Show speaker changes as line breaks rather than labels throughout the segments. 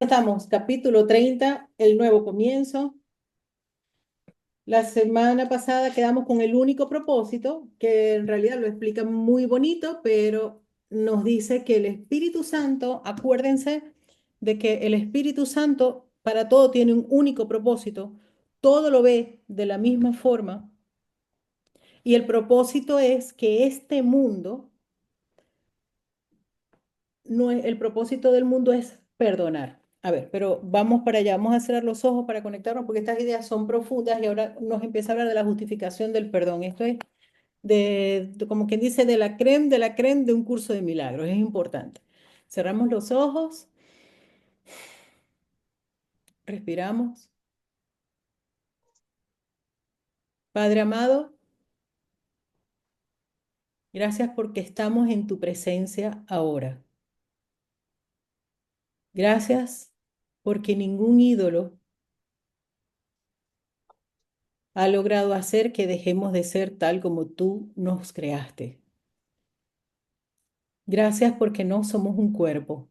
Estamos, capítulo 30, el nuevo comienzo. La semana pasada quedamos con el único propósito, que en realidad lo explica muy bonito, pero nos dice que el Espíritu Santo, acuérdense de que el Espíritu Santo para todo tiene un único propósito, todo lo ve de la misma forma, y el propósito es que este mundo, no es, el propósito del mundo es perdonar. A ver, pero vamos para allá, vamos a cerrar los ojos para conectarnos porque estas ideas son profundas y ahora nos empieza a hablar de la justificación del perdón. Esto es como quien dice, de la creme de un curso de milagros. Es importante. Cerramos los ojos, respiramos. Padre amado, gracias porque estamos en tu presencia ahora. Gracias porque ningún ídolo ha logrado hacer que dejemos de ser tal como tú nos creaste. Gracias porque no somos un cuerpo.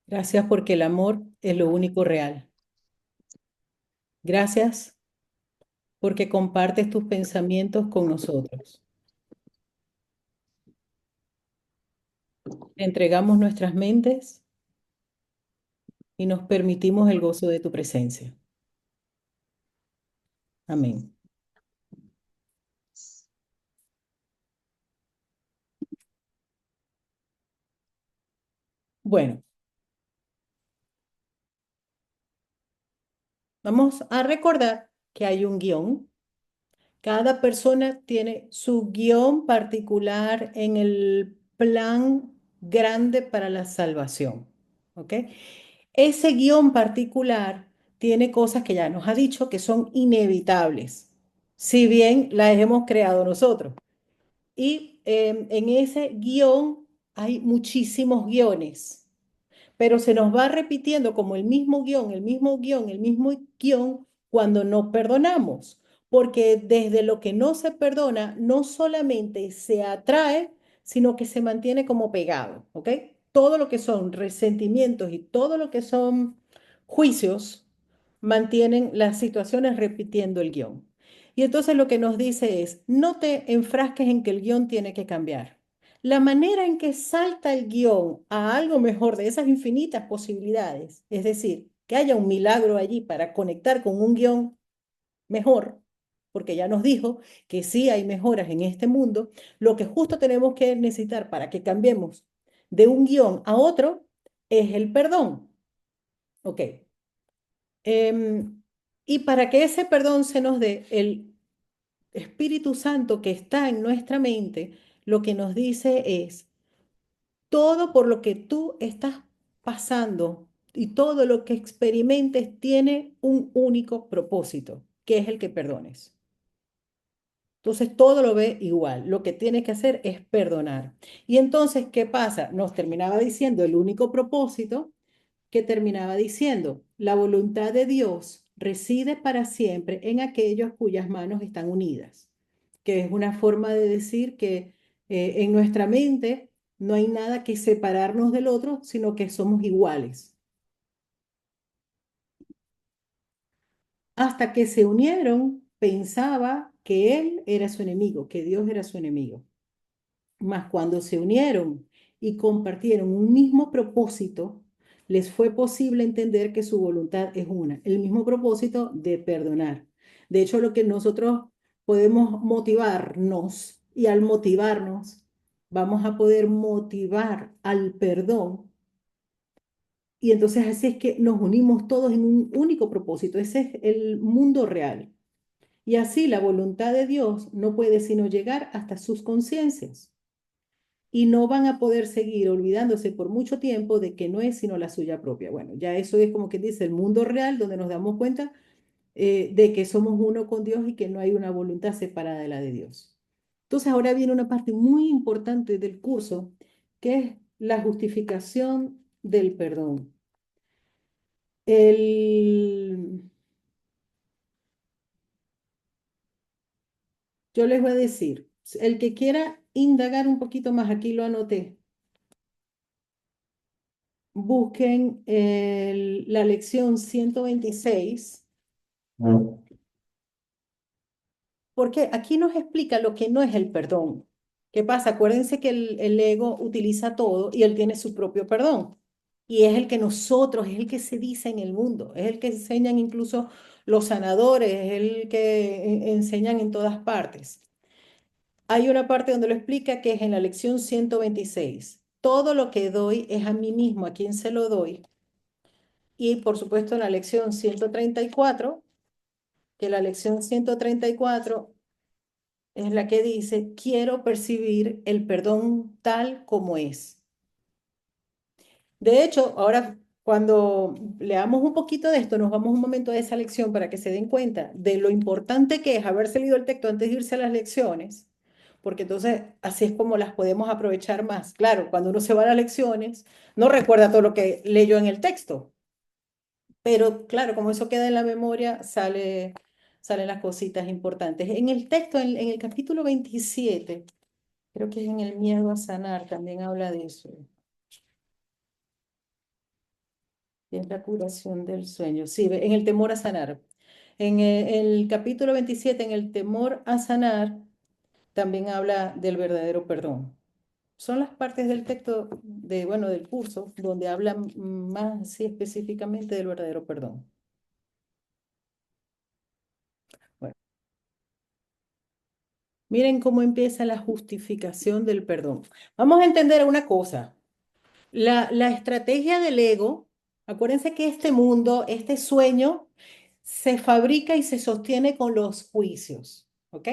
Gracias porque el amor es lo único real. Gracias porque compartes tus pensamientos con nosotros. Te entregamos nuestras mentes y nos permitimos el gozo de tu presencia. Amén. Bueno, vamos a recordar que hay un guión. Cada persona tiene su guión particular en el plan grande para la salvación. ¿Ok? Ese guión particular tiene cosas que ya nos ha dicho que son inevitables, si bien las hemos creado nosotros. Y en ese guión hay muchísimos guiones, pero se nos va repitiendo como el mismo guión, el mismo guión, el mismo guión cuando no perdonamos, porque desde lo que no se perdona, no solamente se atrae, sino que se mantiene como pegado, ¿ok? Todo lo que son resentimientos y todo lo que son juicios mantienen las situaciones repitiendo el guión. Y entonces lo que nos dice es, no te enfrasques en que el guión tiene que cambiar. La manera en que salta el guión a algo mejor de esas infinitas posibilidades, es decir, que haya un milagro allí para conectar con un guión mejor, porque ya nos dijo que sí hay mejoras en este mundo, lo que justo tenemos que necesitar para que cambiemos de un guión a otro es el perdón. Ok. Em, y para que ese perdón se nos dé, el Espíritu Santo que está en nuestra mente, lo que nos dice es, todo por lo que tú estás pasando y todo lo que experimentes tiene un único propósito, que es el que perdones. Entonces todo lo ve igual. Lo que tienes que hacer es perdonar. Y entonces, ¿qué pasa? Nos terminaba diciendo el único propósito que terminaba diciendo, la voluntad de Dios reside para siempre en aquellos cuyas manos están unidas, que es una forma de decir que en nuestra mente no hay nada que separarnos del otro, sino que somos iguales. Hasta que se unieron, pensaba que él era su enemigo, que Dios era su enemigo. Mas cuando se unieron y compartieron un mismo propósito, les fue posible entender que su voluntad es una, el mismo propósito de perdonar. De hecho, lo que nosotros podemos motivarnos y al motivarnos, vamos a poder motivar al perdón. Y entonces así es que nos unimos todos en un único propósito. Ese es el mundo real. Y así la voluntad de Dios no puede sino llegar hasta sus conciencias y no van a poder seguir olvidándose por mucho tiempo de que no es sino la suya propia. Bueno, ya eso es como que dice el mundo real, donde nos damos cuenta de que somos uno con Dios y que no hay una voluntad separada de la de Dios. Entonces ahora viene una parte muy importante del curso, que es la justificación del perdón. El, yo les voy a decir, el que quiera indagar un poquito más, aquí lo anoté. busquen la lección 126, porque aquí nos explica lo que no es el perdón. ¿Qué pasa? Acuérdense que el ego utiliza todo y él tiene su propio perdón. Y es el que nosotros, es el que se dice en el mundo, es el que enseñan incluso los sanadores, es el que enseñan en todas partes. Hay una parte donde lo explica que es en la lección 126. Todo lo que doy es a mí mismo, a quien se lo doy. Y por supuesto en la lección 134, que la lección 134 es la que dice, quiero percibir el perdón tal como es. De hecho, ahora cuando leamos un poquito de esto, nos vamos un momento a esa lección para que se den cuenta de lo importante que es haberse leído el texto antes de irse a las lecciones, porque entonces así es como las podemos aprovechar más. Claro, cuando uno se va a las lecciones, no recuerda todo lo que leyó en el texto, pero claro, como eso queda en la memoria, salen las cositas importantes. En el texto, en el capítulo 27, creo que es en el miedo a sanar, también habla de eso. Es la curación del sueño. Sí, en el temor a sanar. En el capítulo 27, en el temor a sanar, también habla del verdadero perdón. Son las partes del texto de, bueno, del curso donde habla más así específicamente del verdadero perdón. Bueno, miren cómo empieza la justificación del perdón. Vamos a entender una cosa. La estrategia del ego, acuérdense que este mundo, este sueño, se fabrica y se sostiene con los juicios, ¿ok?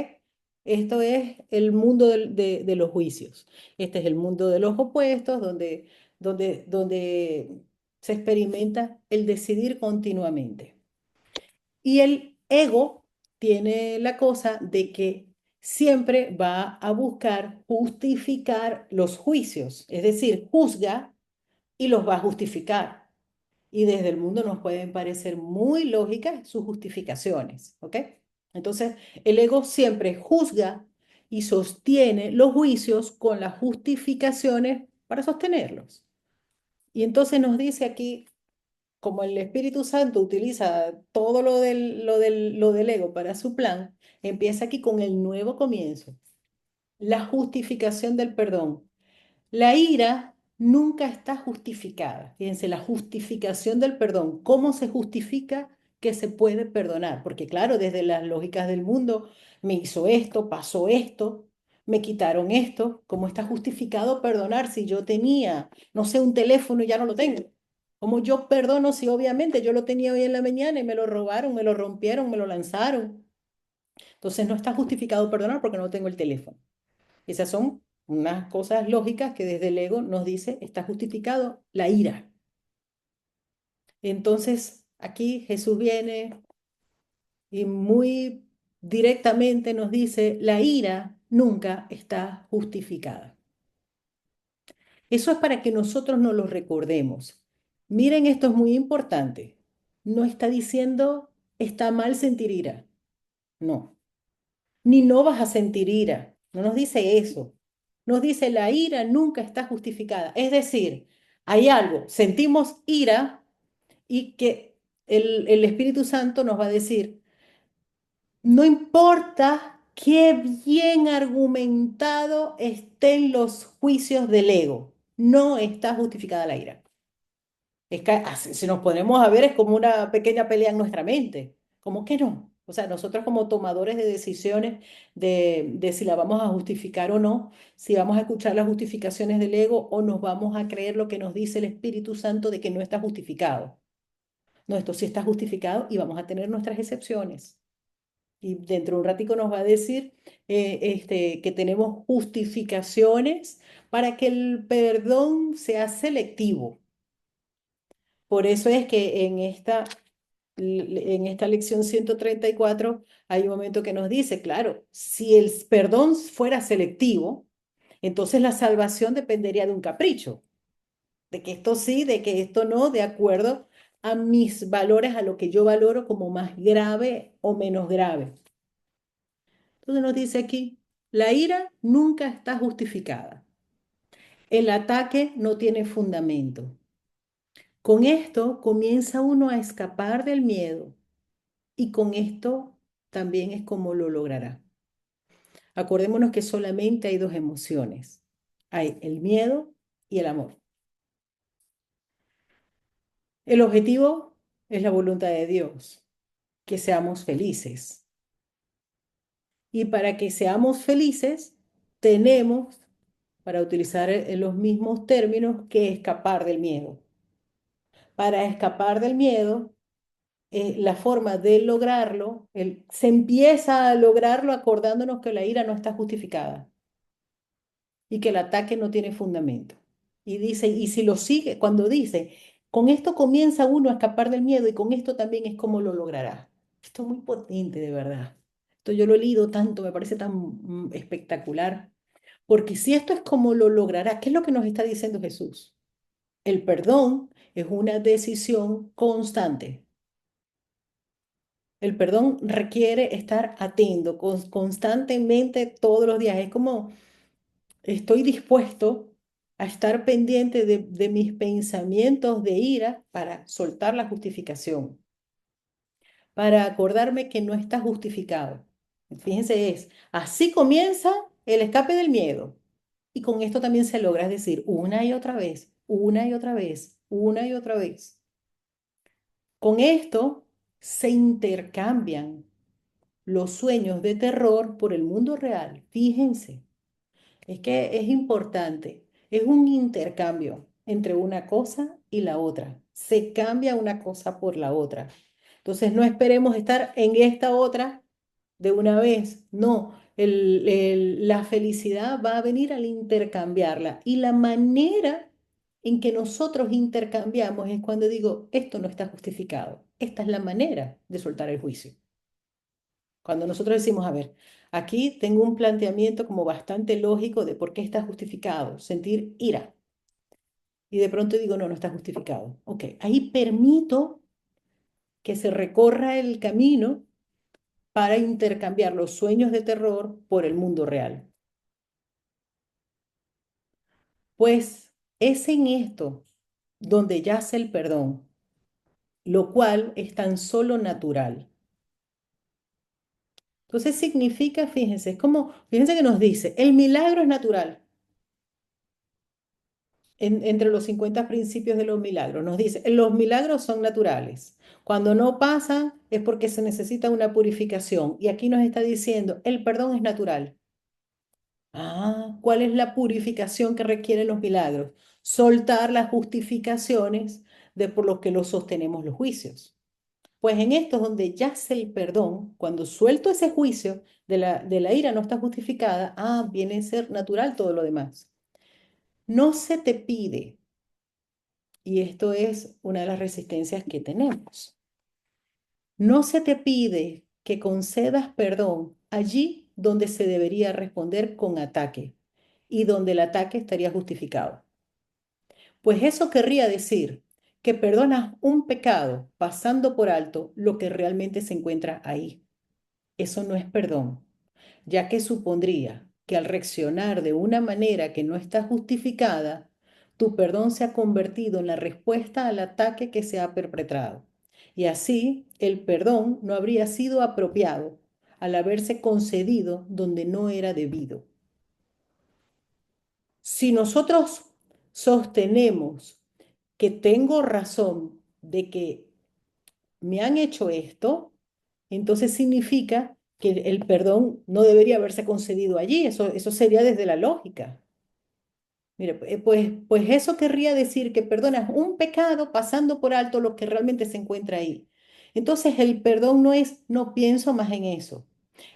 Esto es el mundo de los juicios. Este es el mundo de los opuestos, donde se experimenta el decidir continuamente. Y el ego tiene la cosa de que siempre va a buscar justificar los juicios, es decir, juzga y los va a justificar. Y desde el mundo nos pueden parecer muy lógicas sus justificaciones, ¿ok? Entonces, el ego siempre juzga y sostiene los juicios con las justificaciones para sostenerlos. Y entonces nos dice aquí, como el Espíritu Santo utiliza todo lo del ego para su plan, empieza aquí con el nuevo comienzo, la justificación del perdón. La ira nunca está justificada. Fíjense, la justificación del perdón. ¿Cómo se justifica que se puede perdonar? Porque claro, desde las lógicas del mundo, me hizo esto, pasó esto, me quitaron esto. ¿Cómo está justificado perdonar si yo tenía, no sé, un teléfono y ya no lo tengo? ¿Cómo yo perdono si obviamente yo lo tenía hoy en la mañana y me lo robaron, me lo rompieron, me lo lanzaron? Entonces no está justificado perdonar porque no tengo el teléfono. Esas son unas cosas lógicas que desde el ego nos dice, está justificado la ira. Entonces, aquí Jesús viene y muy directamente nos dice, la ira nunca está justificada. Eso es para que nosotros nos lo recordemos. Miren, esto es muy importante. No está diciendo, está mal sentir ira. No. Ni no vas a sentir ira. No nos dice eso. Nos dice la ira nunca está justificada. Es decir, hay algo, sentimos ira y que el Espíritu Santo nos va a decir, no importa qué bien argumentado estén los juicios del ego, no está justificada la ira. Es que si nos ponemos a ver, es como una pequeña pelea en nuestra mente. ¿Cómo que no? O sea, nosotros como tomadores de decisiones de si la vamos a justificar o no, si vamos a escuchar las justificaciones del ego o nos vamos a creer lo que nos dice el Espíritu Santo de que no está justificado. No, esto sí está justificado y vamos a tener nuestras excepciones. Y dentro de un ratico nos va a decir que tenemos justificaciones para que el perdón sea selectivo. Por eso es que en esta lección 134 hay un momento que nos dice, claro, si el perdón fuera selectivo, entonces la salvación dependería de un capricho, de que esto sí, de que esto no, de acuerdo a mis valores, a lo que yo valoro como más grave o menos grave. Entonces nos dice aquí, la ira nunca está justificada. El ataque no tiene fundamento. Con esto comienza uno a escapar del miedo y con esto también es como lo logrará. Acordémonos que solamente hay dos emociones. Hay el miedo y el amor. El objetivo es la voluntad de Dios, que seamos felices. Y para que seamos felices, tenemos, para utilizar los mismos términos, que escapar del miedo. Para escapar del miedo, la forma de lograrlo, se empieza a lograrlo acordándonos que la ira no está justificada y que el ataque no tiene fundamento. Y dice, y si lo sigue, cuando dice, con esto comienza uno a escapar del miedo y con esto también es como lo logrará. Esto es muy potente, de verdad. Esto yo lo he leído tanto, me parece tan espectacular. Porque si esto es como lo logrará, ¿qué es lo que nos está diciendo Jesús? El perdón es una decisión constante. El perdón requiere estar atento constantemente todos los días. Es como estoy dispuesto a estar pendiente de mis pensamientos de ira para soltar la justificación, para acordarme que no está justificado. Fíjense, así comienza el escape del miedo. Y con esto también se logra, es decir, una y otra vez, una y otra vez, una y otra vez. Con esto se intercambian los sueños de terror por el mundo real. Fíjense, es que es importante, es un intercambio entre una cosa y la otra. Se cambia una cosa por la otra. Entonces no esperemos estar en esta otra de una vez. No, la felicidad va a venir al intercambiarla. Y la manera en que nosotros intercambiamos es cuando digo, esto no está justificado. Esta es la manera de soltar el juicio. Cuando nosotros decimos, a ver, aquí tengo un planteamiento como bastante lógico de por qué está justificado, sentir ira. Y de pronto digo, no, no está justificado. Ok, ahí permito que se recorra el camino para intercambiar los sueños de terror por el mundo real. Pues es en esto donde yace el perdón, lo cual es tan solo natural. Entonces significa, fíjense, es como, fíjense que nos dice, el milagro es natural. Entre los 50 principios de los milagros. Nos dice, los milagros son naturales. Cuando no pasan es porque se necesita una purificación. Y aquí nos está diciendo, el perdón es natural. Ah, ¿cuál es la purificación que requieren los milagros? Soltar las justificaciones de por lo que los sostenemos los juicios. Pues en esto es donde yace el perdón, cuando suelto ese juicio de la ira no está justificada, viene a ser natural todo lo demás. No se te pide. Y esto es una de las resistencias que tenemos. No se te pide que concedas perdón allí donde se debería responder con ataque y donde el ataque estaría justificado. Pues eso querría decir que perdonas un pecado pasando por alto lo que realmente se encuentra ahí. Eso no es perdón, ya que supondría que al reaccionar de una manera que no está justificada, tu perdón se ha convertido en la respuesta al ataque que se ha perpetrado. Y así el perdón no habría sido apropiado al haberse concedido donde no era debido. Si nosotros sostenemos que tengo razón de que me han hecho esto, entonces significa que el perdón no debería haberse concedido allí. Eso sería desde la lógica. Mire, pues eso querría decir que perdonas un pecado pasando por alto lo que realmente se encuentra ahí. Entonces el perdón no es no pienso más en eso.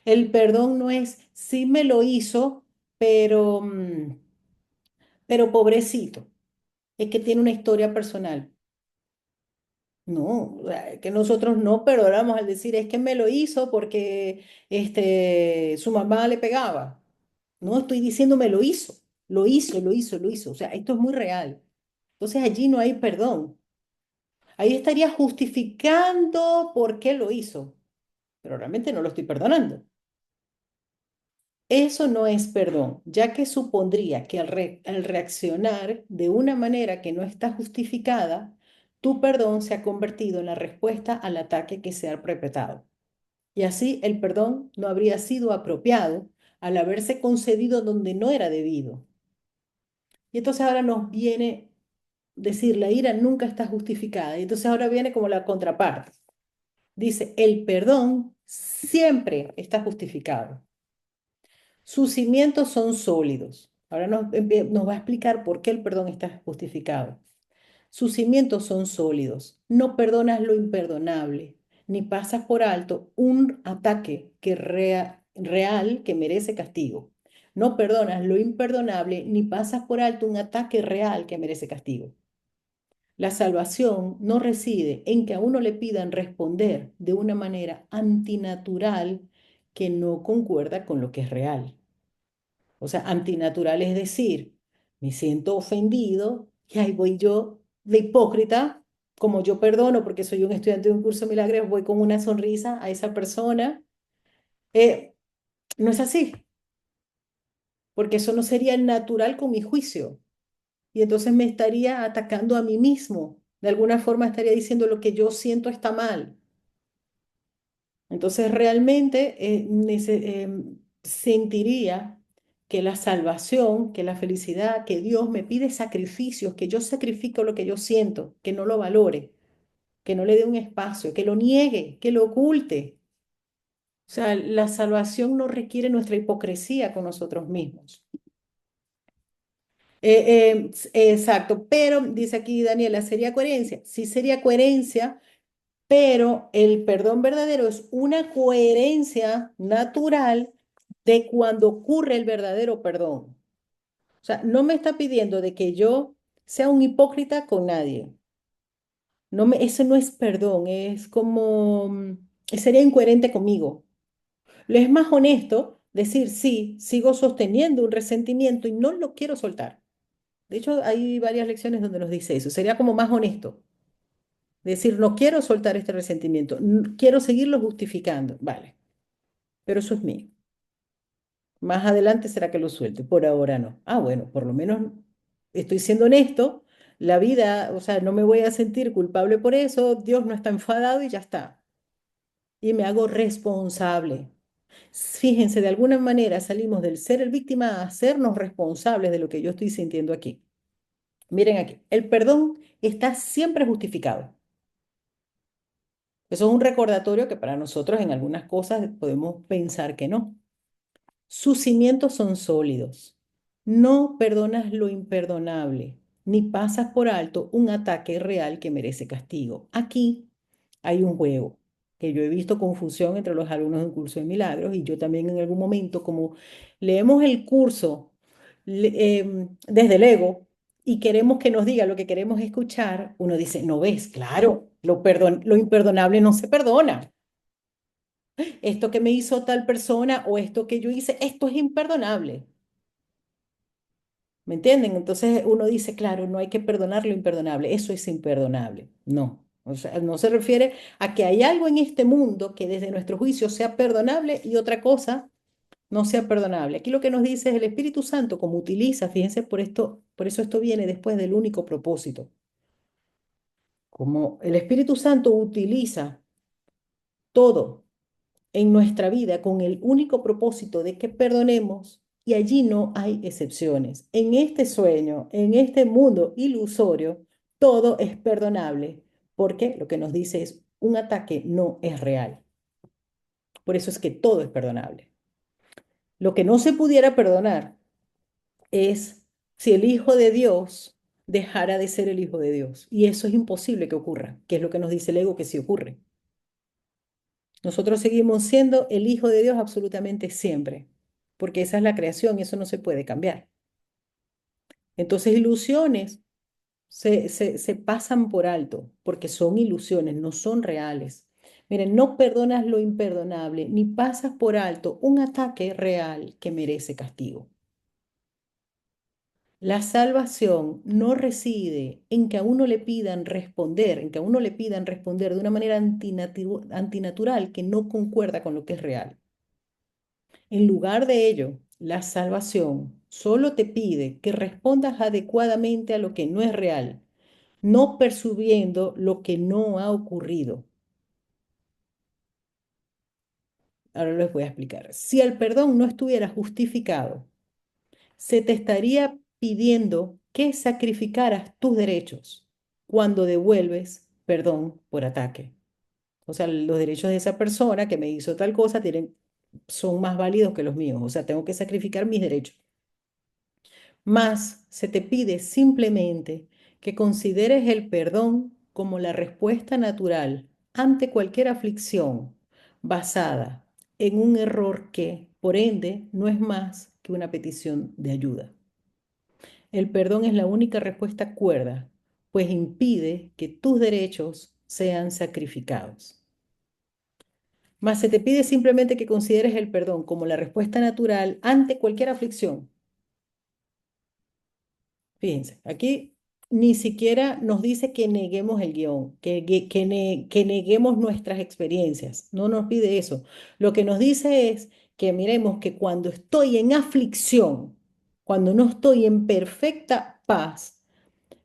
El perdón no es sí me lo hizo, pero, pero pobrecito, es que tiene una historia personal. No, que nosotros no perdonamos al decir es que me lo hizo porque su mamá le pegaba. No estoy diciendo me lo hizo, lo hizo, lo hizo, lo hizo. O sea, esto es muy real. Entonces allí no hay perdón. Ahí estaría justificando por qué lo hizo, pero realmente no lo estoy perdonando. Eso no es perdón, ya que supondría que al reaccionar de una manera que no está justificada, tu perdón se ha convertido en la respuesta al ataque que se ha perpetrado. Y así el perdón no habría sido apropiado al haberse concedido donde no era debido. Y entonces ahora nos viene decir, la ira nunca está justificada. Y entonces ahora viene como la contraparte. Dice, el perdón siempre está justificado. Sus cimientos son sólidos. Ahora nos va a explicar por qué el perdón está justificado. Sus cimientos son sólidos. No perdonas lo imperdonable, ni pasas por alto un ataque real que merece castigo. No perdonas lo imperdonable, ni pasas por alto un ataque real que merece castigo. La salvación no reside en que a uno le pidan responder de una manera antinatural que no concuerda con lo que es real. O sea, antinatural es decir, me siento ofendido y ahí voy yo de hipócrita, como yo perdono porque soy un estudiante de un curso de milagros, voy con una sonrisa a esa persona. Eh, no es así, porque eso no sería natural con mi juicio. Y entonces me estaría atacando a mí mismo. De alguna forma estaría diciendo lo que yo siento está mal. Entonces realmente sentiría que la salvación, que la felicidad, que Dios me pide sacrificios, que yo sacrifico lo que yo siento, que no lo valore, que no le dé un espacio, que lo niegue, que lo oculte. O sea, la salvación no requiere nuestra hipocresía con nosotros mismos. Exacto, pero dice aquí Daniela, ¿sería coherencia? Sí sería coherencia, pero el perdón verdadero es una coherencia natural de cuando ocurre el verdadero perdón. O sea, no me está pidiendo de que yo sea un hipócrita con nadie. Eso no es perdón, es como, sería incoherente conmigo. Lo es más honesto decir, sí, sigo sosteniendo un resentimiento y no lo quiero soltar. De hecho, hay varias lecciones donde nos dice eso. Sería como más honesto. Decir, no quiero soltar este resentimiento, quiero seguirlo justificando. Vale, pero eso es mío. Más adelante será que lo suelte, por ahora no. Ah, bueno, por lo menos estoy siendo honesto. La vida, o sea, no me voy a sentir culpable por eso. Dios no está enfadado y ya está. Y me hago responsable. Fíjense, de alguna manera salimos del ser el víctima a hacernos responsables de lo que yo estoy sintiendo aquí. Miren aquí, el perdón está siempre justificado. Eso es un recordatorio que para nosotros en algunas cosas podemos pensar que no. Sus cimientos son sólidos. No perdonas lo imperdonable, ni pasas por alto un ataque real que merece castigo. Aquí hay un juego que yo he visto confusión entre los alumnos de un curso de milagros y yo también en algún momento, como leemos el curso desde el ego y queremos que nos diga lo que queremos escuchar, uno dice, no ves, claro, lo imperdonable no se perdona. Esto que me hizo tal persona o esto que yo hice, esto es imperdonable. ¿Me entienden? Entonces uno dice, claro, no hay que perdonar lo imperdonable, eso es imperdonable. No, o sea, no se refiere a que hay algo en este mundo que desde nuestro juicio sea perdonable y otra cosa no sea perdonable. Aquí lo que nos dice es el Espíritu Santo, como utiliza, fíjense, por eso esto viene después del único propósito. Como el Espíritu Santo utiliza todo en nuestra vida con el único propósito de que perdonemos y allí no hay excepciones. En este sueño, en este mundo ilusorio, todo es perdonable porque lo que nos dice es un ataque no es real. Por eso es que todo es perdonable. Lo que no se pudiera perdonar es si el Hijo de Dios dejara de ser el Hijo de Dios. Y eso es imposible que ocurra, que es lo que nos dice el ego que sí ocurre. Nosotros seguimos siendo el Hijo de Dios absolutamente siempre, porque esa es la creación y eso no se puede cambiar. Entonces, ilusiones se pasan por alto, porque son ilusiones, no son reales. Miren, no perdonas lo imperdonable, ni pasas por alto un ataque real que merece castigo. La salvación no reside en que a uno le pidan responder, en que a uno le pidan responder de una manera antinatural que no concuerda con lo que es real. En lugar de ello, la salvación solo te pide que respondas adecuadamente a lo que no es real, no percibiendo lo que no ha ocurrido. Ahora les voy a explicar. Si el perdón no estuviera justificado, se te estaría pidiendo que sacrificaras tus derechos cuando devuelves perdón por ataque. O sea, los derechos de esa persona que me hizo tal cosa son más válidos que los míos. O sea, tengo que sacrificar mis derechos. Más se te pide simplemente que consideres el perdón como la respuesta natural ante cualquier aflicción basada en un error que, por ende, no es más que una petición de ayuda. El perdón es la única respuesta cuerda, pues impide que tus derechos sean sacrificados. Mas se te pide simplemente que consideres el perdón como la respuesta natural ante cualquier aflicción. Fíjense, aquí ni siquiera nos dice que neguemos el guión, que neguemos nuestras experiencias. No nos pide eso. Lo que nos dice es que miremos que cuando estoy en aflicción, cuando no estoy en perfecta paz,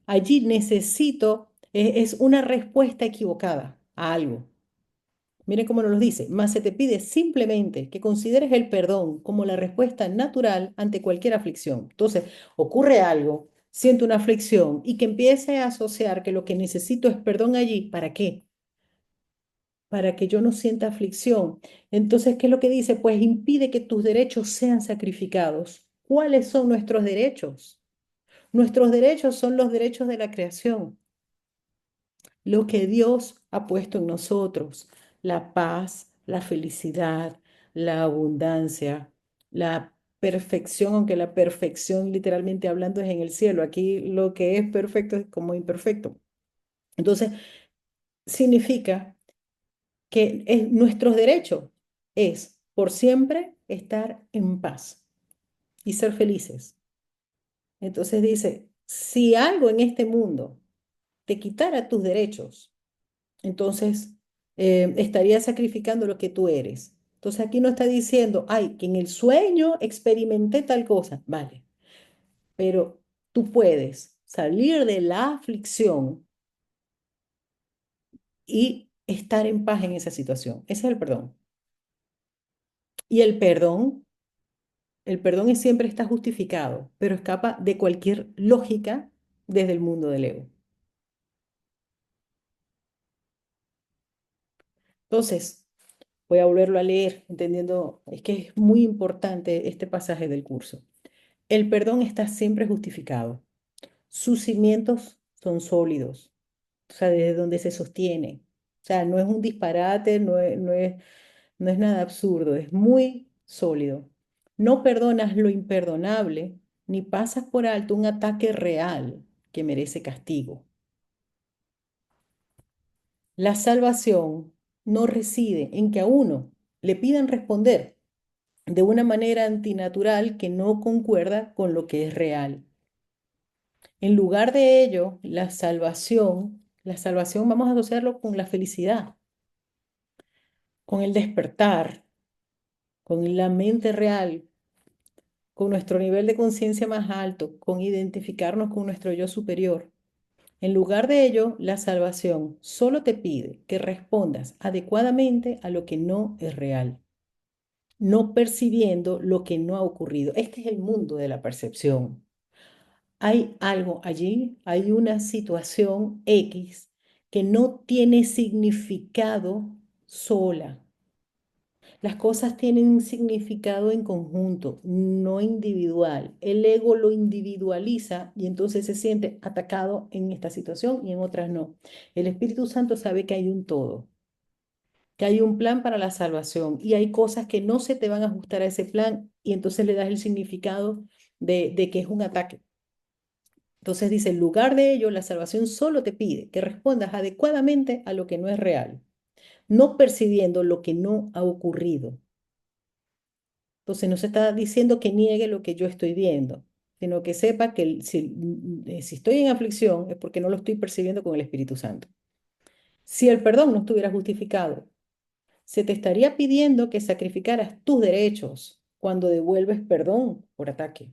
allí necesito, es una respuesta equivocada a algo. Miren cómo nos lo dice, mas se te pide simplemente que consideres el perdón como la respuesta natural ante cualquier aflicción. Entonces, ocurre algo, siento una aflicción y que empiece a asociar que lo que necesito es perdón allí. ¿Para qué? Para que yo no sienta aflicción. Entonces, ¿qué es lo que dice? Pues impide que tus derechos sean sacrificados. ¿Cuáles son nuestros derechos? Nuestros derechos son los derechos de la creación, lo que Dios ha puesto en nosotros, la paz, la felicidad, la abundancia, la perfección, aunque la perfección literalmente hablando es en el cielo. Aquí lo que es perfecto es como imperfecto. Entonces, significa que nuestros derechos es por siempre estar en paz y ser felices. Entonces dice, si algo en este mundo te quitara tus derechos, entonces estaría sacrificando lo que tú eres. Entonces aquí no está diciendo, ay, que en el sueño experimenté tal cosa, vale, pero tú puedes salir de la aflicción y estar en paz en esa situación. Ese es el perdón. Y el perdón es, siempre está justificado, pero escapa de cualquier lógica desde el mundo del ego. Entonces, voy a volverlo a leer, entendiendo, es que es muy importante este pasaje del curso. El perdón está siempre justificado. Sus cimientos son sólidos, o sea, desde donde se sostiene. O sea, no es un disparate, no es nada absurdo, es muy sólido. No perdonas lo imperdonable, ni pasas por alto un ataque real que merece castigo. La salvación no reside en que a uno le pidan responder de una manera antinatural que no concuerda con lo que es real. En lugar de ello, la salvación vamos a asociarlo con la felicidad, con el despertar, con la mente real, con nuestro nivel de conciencia más alto, con identificarnos con nuestro yo superior. En lugar de ello, la salvación solo te pide que respondas adecuadamente a lo que no es real, no percibiendo lo que no ha ocurrido. Este es el mundo de la percepción. Hay algo allí, hay una situación X que no tiene significado sola. Las cosas tienen un significado en conjunto, no individual. El ego lo individualiza y entonces se siente atacado en esta situación y en otras no. El Espíritu Santo sabe que hay un todo, que hay un plan para la salvación y hay cosas que no se te van a ajustar a ese plan y entonces le das el significado de que es un ataque. Entonces dice, en lugar de ello, la salvación solo te pide que respondas adecuadamente a lo que no es real, no percibiendo lo que no ha ocurrido. Entonces no se está diciendo que niegue lo que yo estoy viendo, sino que sepa que si estoy en aflicción es porque no lo estoy percibiendo con el Espíritu Santo. Si el perdón no estuviera justificado, se te estaría pidiendo que sacrificaras tus derechos cuando devuelves perdón por ataque.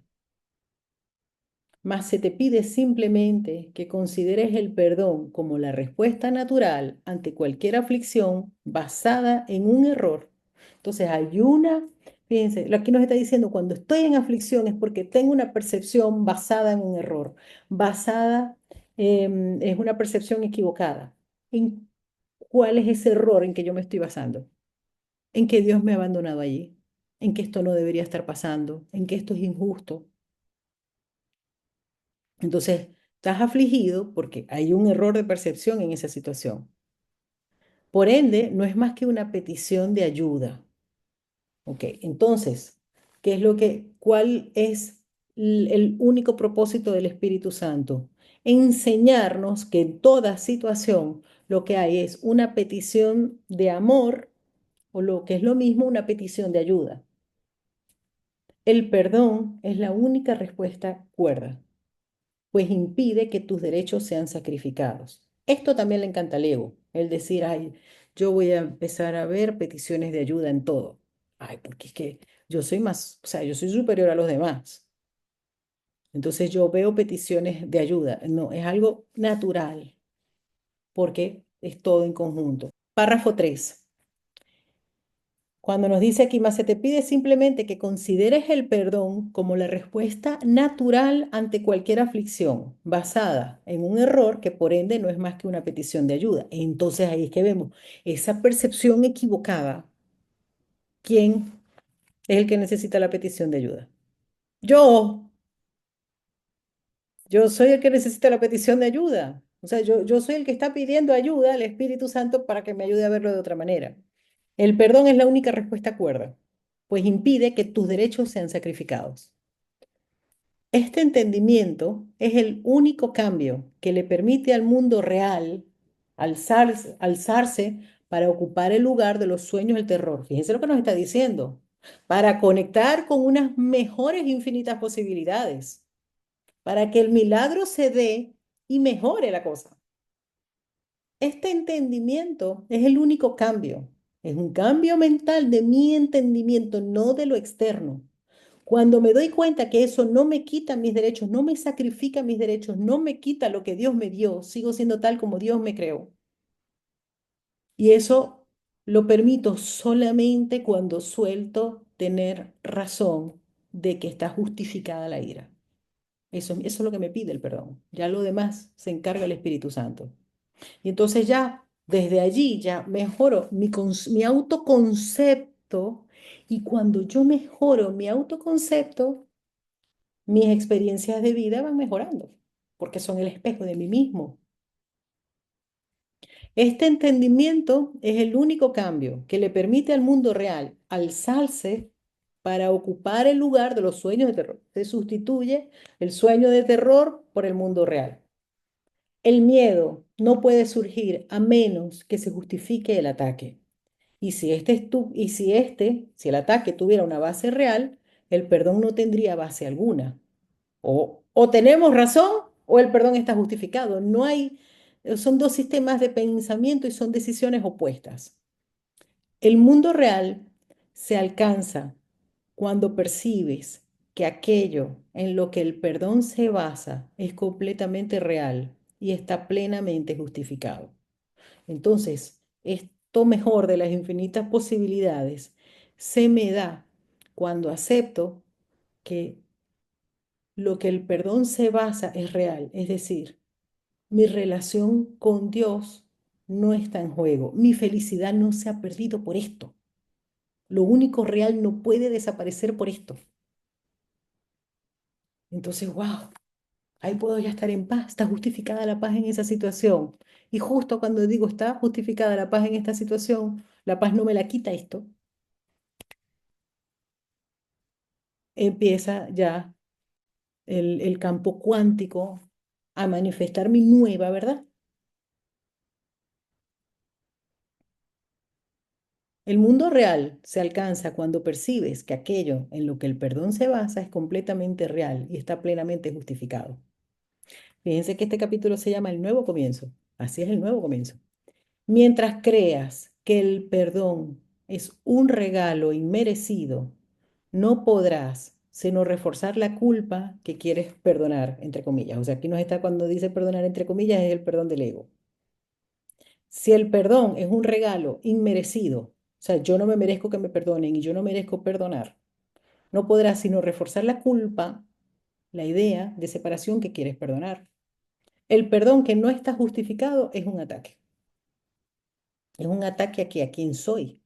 mas se te pide simplemente que consideres el perdón como la respuesta natural ante cualquier aflicción basada en un error. Entonces hay una, fíjense, aquí nos está diciendo, cuando estoy en aflicción es porque tengo una percepción basada en un error, basada, es una percepción equivocada. ¿En cuál es ese error en que yo me estoy basando? En que Dios me ha abandonado allí, en que esto no debería estar pasando, en que esto es injusto. Entonces, estás afligido porque hay un error de percepción en esa situación. Por ende, no es más que una petición de ayuda. Ok, entonces, cuál es el único propósito del Espíritu Santo? Enseñarnos que en toda situación lo que hay es una petición de amor o lo que es lo mismo, una petición de ayuda. El perdón es la única respuesta cuerda, pues impide que tus derechos sean sacrificados. Esto también le encanta al ego, el decir, ay, yo voy a empezar a ver peticiones de ayuda en todo. Ay, porque es que yo soy más, o sea, yo soy superior a los demás. Entonces yo veo peticiones de ayuda. No, es algo natural, porque es todo en conjunto. Párrafo 3. Cuando nos dice aquí más, se te pide simplemente que consideres el perdón como la respuesta natural ante cualquier aflicción, basada en un error que por ende no es más que una petición de ayuda. Entonces ahí es que vemos esa percepción equivocada. ¿Quién es el que necesita la petición de ayuda? Yo, yo soy el que necesita la petición de ayuda. O sea, yo soy el que está pidiendo ayuda al Espíritu Santo para que me ayude a verlo de otra manera. El perdón es la única respuesta cuerda, pues impide que tus derechos sean sacrificados. Este entendimiento es el único cambio que le permite al mundo real alzarse para ocupar el lugar de los sueños del terror. Fíjense lo que nos está diciendo, para conectar con unas mejores infinitas posibilidades, para que el milagro se dé y mejore la cosa. Este entendimiento es el único cambio. Es un cambio mental de mi entendimiento, no de lo externo. Cuando me doy cuenta que eso no me quita mis derechos, no me sacrifica mis derechos, no me quita lo que Dios me dio, sigo siendo tal como Dios me creó. Y eso lo permito solamente cuando suelto tener razón de que está justificada la ira. Eso es lo que me pide el perdón. Ya lo demás se encarga el Espíritu Santo. Y entonces ya, desde allí, ya mejoro mi autoconcepto. Y cuando yo mejoro mi autoconcepto, mis experiencias de vida van mejorando, porque son el espejo de mí mismo. Este entendimiento es el único cambio que le permite al mundo real alzarse para ocupar el lugar de los sueños de terror. Se sustituye el sueño de terror por el mundo real. El miedo no puede surgir a menos que se justifique el ataque. Si el ataque tuviera una base real, el perdón no tendría base alguna. O tenemos razón o el perdón está justificado. No hay, son dos sistemas de pensamiento y son decisiones opuestas. El mundo real se alcanza cuando percibes que aquello en lo que el perdón se basa es completamente real y está plenamente justificado. Entonces, esto mejor de las infinitas posibilidades se me da cuando acepto que lo que el perdón se basa es real, es decir, mi relación con Dios no está en juego, mi felicidad no se ha perdido por esto, lo único real no puede desaparecer por esto. Entonces, wow, ahí puedo ya estar en paz, está justificada la paz en esa situación. Y justo cuando digo está justificada la paz en esta situación, la paz no me la quita esto, empieza ya el campo cuántico a manifestar mi nueva verdad. El mundo real se alcanza cuando percibes que aquello en lo que el perdón se basa es completamente real y está plenamente justificado. Fíjense que este capítulo se llama El Nuevo Comienzo. Así es el nuevo comienzo. Mientras creas que el perdón es un regalo inmerecido, no podrás sino reforzar la culpa que quieres perdonar, entre comillas. O sea, aquí nos está cuando dice perdonar, entre comillas, es el perdón del ego. Si el perdón es un regalo inmerecido, o sea, yo no me merezco que me perdonen y yo no merezco perdonar, no podrás sino reforzar la culpa, la idea de separación que quieres perdonar. El perdón que no está justificado es un ataque. Es un ataque a quién soy.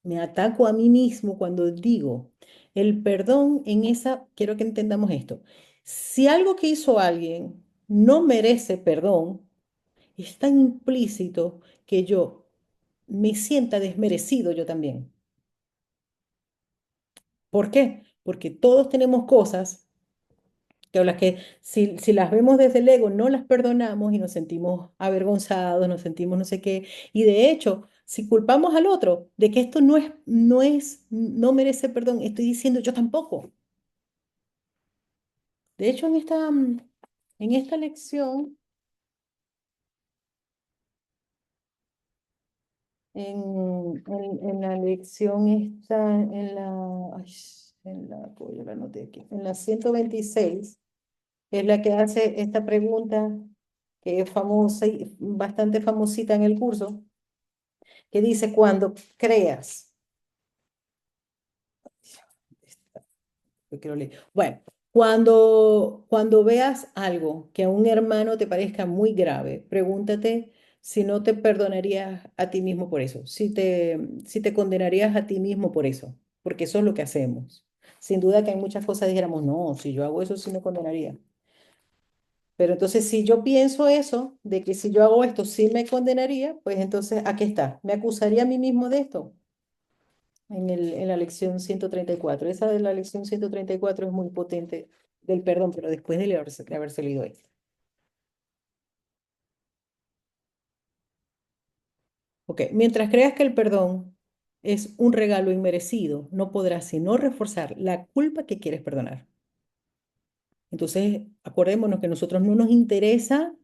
Me ataco a mí mismo cuando digo el perdón en esa, quiero que entendamos esto. Si algo que hizo alguien no merece perdón, es tan implícito que yo me sienta desmerecido yo también. ¿Por qué? Porque todos tenemos cosas que las que si las vemos desde el ego no las perdonamos y nos sentimos avergonzados, nos sentimos no sé qué. Y de hecho, si culpamos al otro de que esto no merece perdón, estoy diciendo yo tampoco. De hecho, en esta lección, en la lección está ay, pues yo la anoté aquí, en la 126 es la que hace esta pregunta que es famosa y bastante famosita en el curso, que dice, cuando creas, yo quiero leer. Bueno, cuando veas algo que a un hermano te parezca muy grave, pregúntate si no te perdonarías a ti mismo por eso, si te condenarías a ti mismo por eso, porque eso es lo que hacemos. Sin duda que hay muchas cosas dijéramos, no, si yo hago eso sí me condenaría. Pero entonces, si yo pienso eso, de que si yo hago esto sí me condenaría, pues entonces aquí está. Me acusaría a mí mismo de esto en la lección 134. Esa de la lección 134 es muy potente del perdón, pero después de haberse leído esto. Ok, mientras creas que el perdón es un regalo inmerecido, no podrás sino reforzar la culpa que quieres perdonar. Entonces, acordémonos que a nosotros no nos interesa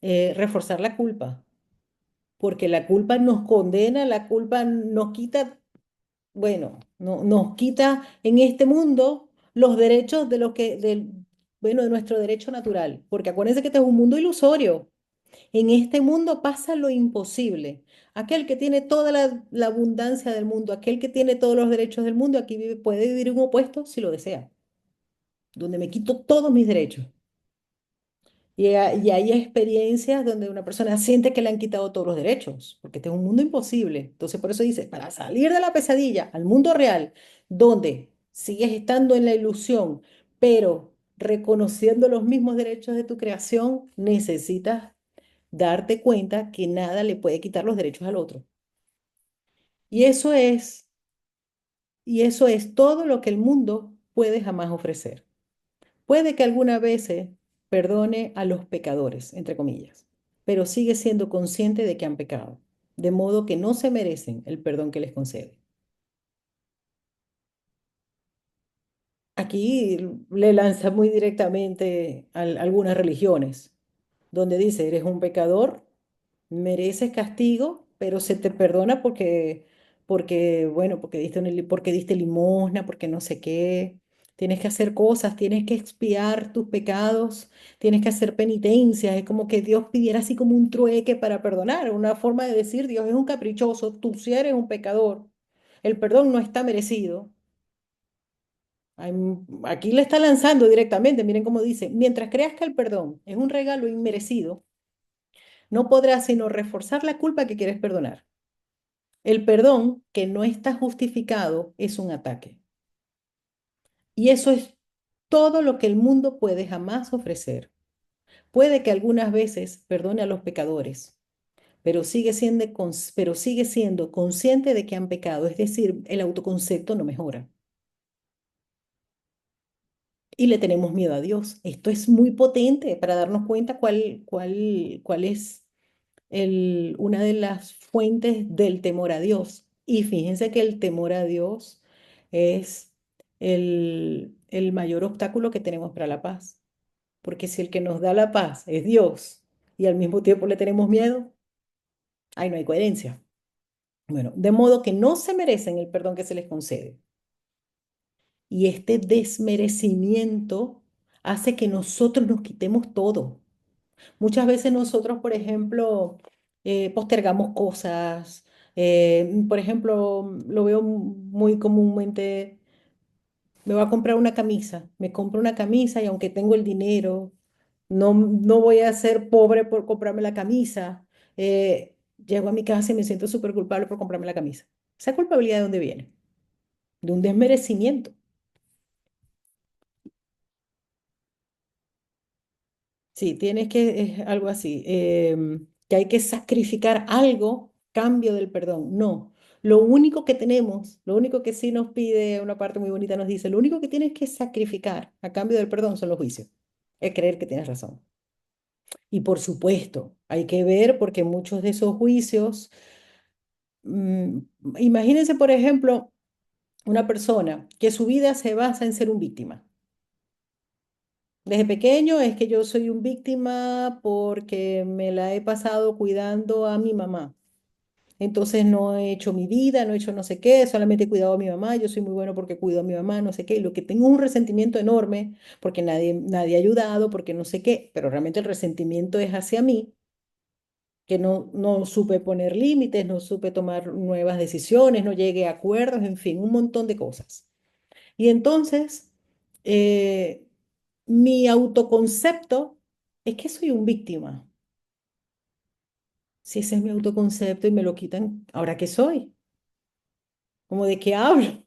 reforzar la culpa, porque la culpa nos condena, la culpa nos quita, bueno, no, nos quita en este mundo los derechos de lo que, del, bueno, de nuestro derecho natural, porque acuérdense que este es un mundo ilusorio. En este mundo pasa lo imposible. Aquel que tiene toda la abundancia del mundo, aquel que tiene todos los derechos del mundo, aquí puede vivir un opuesto si lo desea, donde me quito todos mis derechos. Y hay experiencias donde una persona siente que le han quitado todos los derechos, porque este es un mundo imposible. Entonces, por eso dice, para salir de la pesadilla al mundo real, donde sigues estando en la ilusión, pero reconociendo los mismos derechos de tu creación, necesitas darte cuenta que nada le puede quitar los derechos al otro. Y eso es, y eso es todo lo que el mundo puede jamás ofrecer. Puede que alguna vez perdone a los pecadores, entre comillas, pero sigue siendo consciente de que han pecado, de modo que no se merecen el perdón que les concede. Aquí le lanza muy directamente a algunas religiones, donde dice, eres un pecador, mereces castigo, pero se te perdona bueno, porque diste limosna, porque no sé qué. Tienes que hacer cosas, tienes que expiar tus pecados, tienes que hacer penitencias. Es como que Dios pidiera así como un trueque para perdonar, una forma de decir, Dios es un caprichoso, tú sí eres un pecador, el perdón no está merecido. Aquí le está lanzando directamente, miren cómo dice, mientras creas que el perdón es un regalo inmerecido, no podrás sino reforzar la culpa que quieres perdonar. El perdón que no está justificado es un ataque. Y eso es todo lo que el mundo puede jamás ofrecer. Puede que algunas veces perdone a los pecadores, pero sigue siendo consciente de que han pecado, es decir, el autoconcepto no mejora. Y le tenemos miedo a Dios. Esto es muy potente para darnos cuenta cuál es una de las fuentes del temor a Dios. Y fíjense que el temor a Dios es el mayor obstáculo que tenemos para la paz. Porque si el que nos da la paz es Dios y al mismo tiempo le tenemos miedo, ahí no hay coherencia. Bueno, de modo que no se merecen el perdón que se les concede. Y este desmerecimiento hace que nosotros nos quitemos todo. Muchas veces nosotros, por ejemplo, postergamos cosas. Por ejemplo, lo veo muy comúnmente, me voy a comprar una camisa, me compro una camisa y aunque tengo el dinero, no voy a ser pobre por comprarme la camisa. Llego a mi casa y me siento súper culpable por comprarme la camisa. ¿Esa culpabilidad de dónde viene? De un desmerecimiento. Sí, tienes que, es algo así, que hay que sacrificar algo, cambio del perdón. No, lo único que tenemos, lo único que sí nos pide una parte muy bonita, nos dice, lo único que tienes que sacrificar a cambio del perdón son los juicios. Es creer que tienes razón. Y por supuesto, hay que ver porque muchos de esos juicios, mm, imagínense, por ejemplo, una persona que su vida se basa en ser un víctima. Desde pequeño es que yo soy un víctima porque me la he pasado cuidando a mi mamá. Entonces no he hecho mi vida, no he hecho no sé qué, solamente he cuidado a mi mamá, yo soy muy bueno porque cuido a mi mamá, no sé qué. Y lo que tengo es un resentimiento enorme porque nadie ha ayudado, porque no sé qué, pero realmente el resentimiento es hacia mí, que no supe poner límites, no supe tomar nuevas decisiones, no llegué a acuerdos, en fin, un montón de cosas. Y entonces, eh, mi autoconcepto es que soy un víctima. Si ese es mi autoconcepto y me lo quitan, ¿ahora qué soy? ¿Cómo de qué hablo?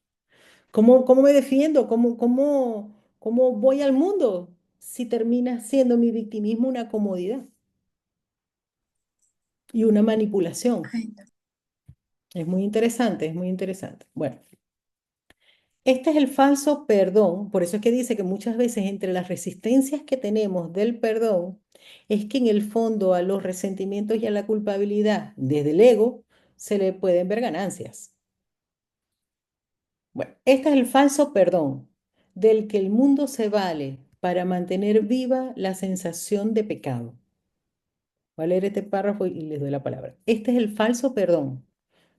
¿Cómo me defiendo? ¿Cómo voy al mundo si termina siendo mi victimismo una comodidad y una manipulación?
Ay, no.
Es muy interesante, es muy interesante. Bueno. Este es el falso perdón, por eso es que dice que muchas veces entre las resistencias que tenemos del perdón es que en el fondo a los resentimientos y a la culpabilidad desde el ego se le pueden ver ganancias. Bueno, este es el falso perdón del que el mundo se vale para mantener viva la sensación de pecado. Voy a leer este párrafo y les doy la palabra. Este es el falso perdón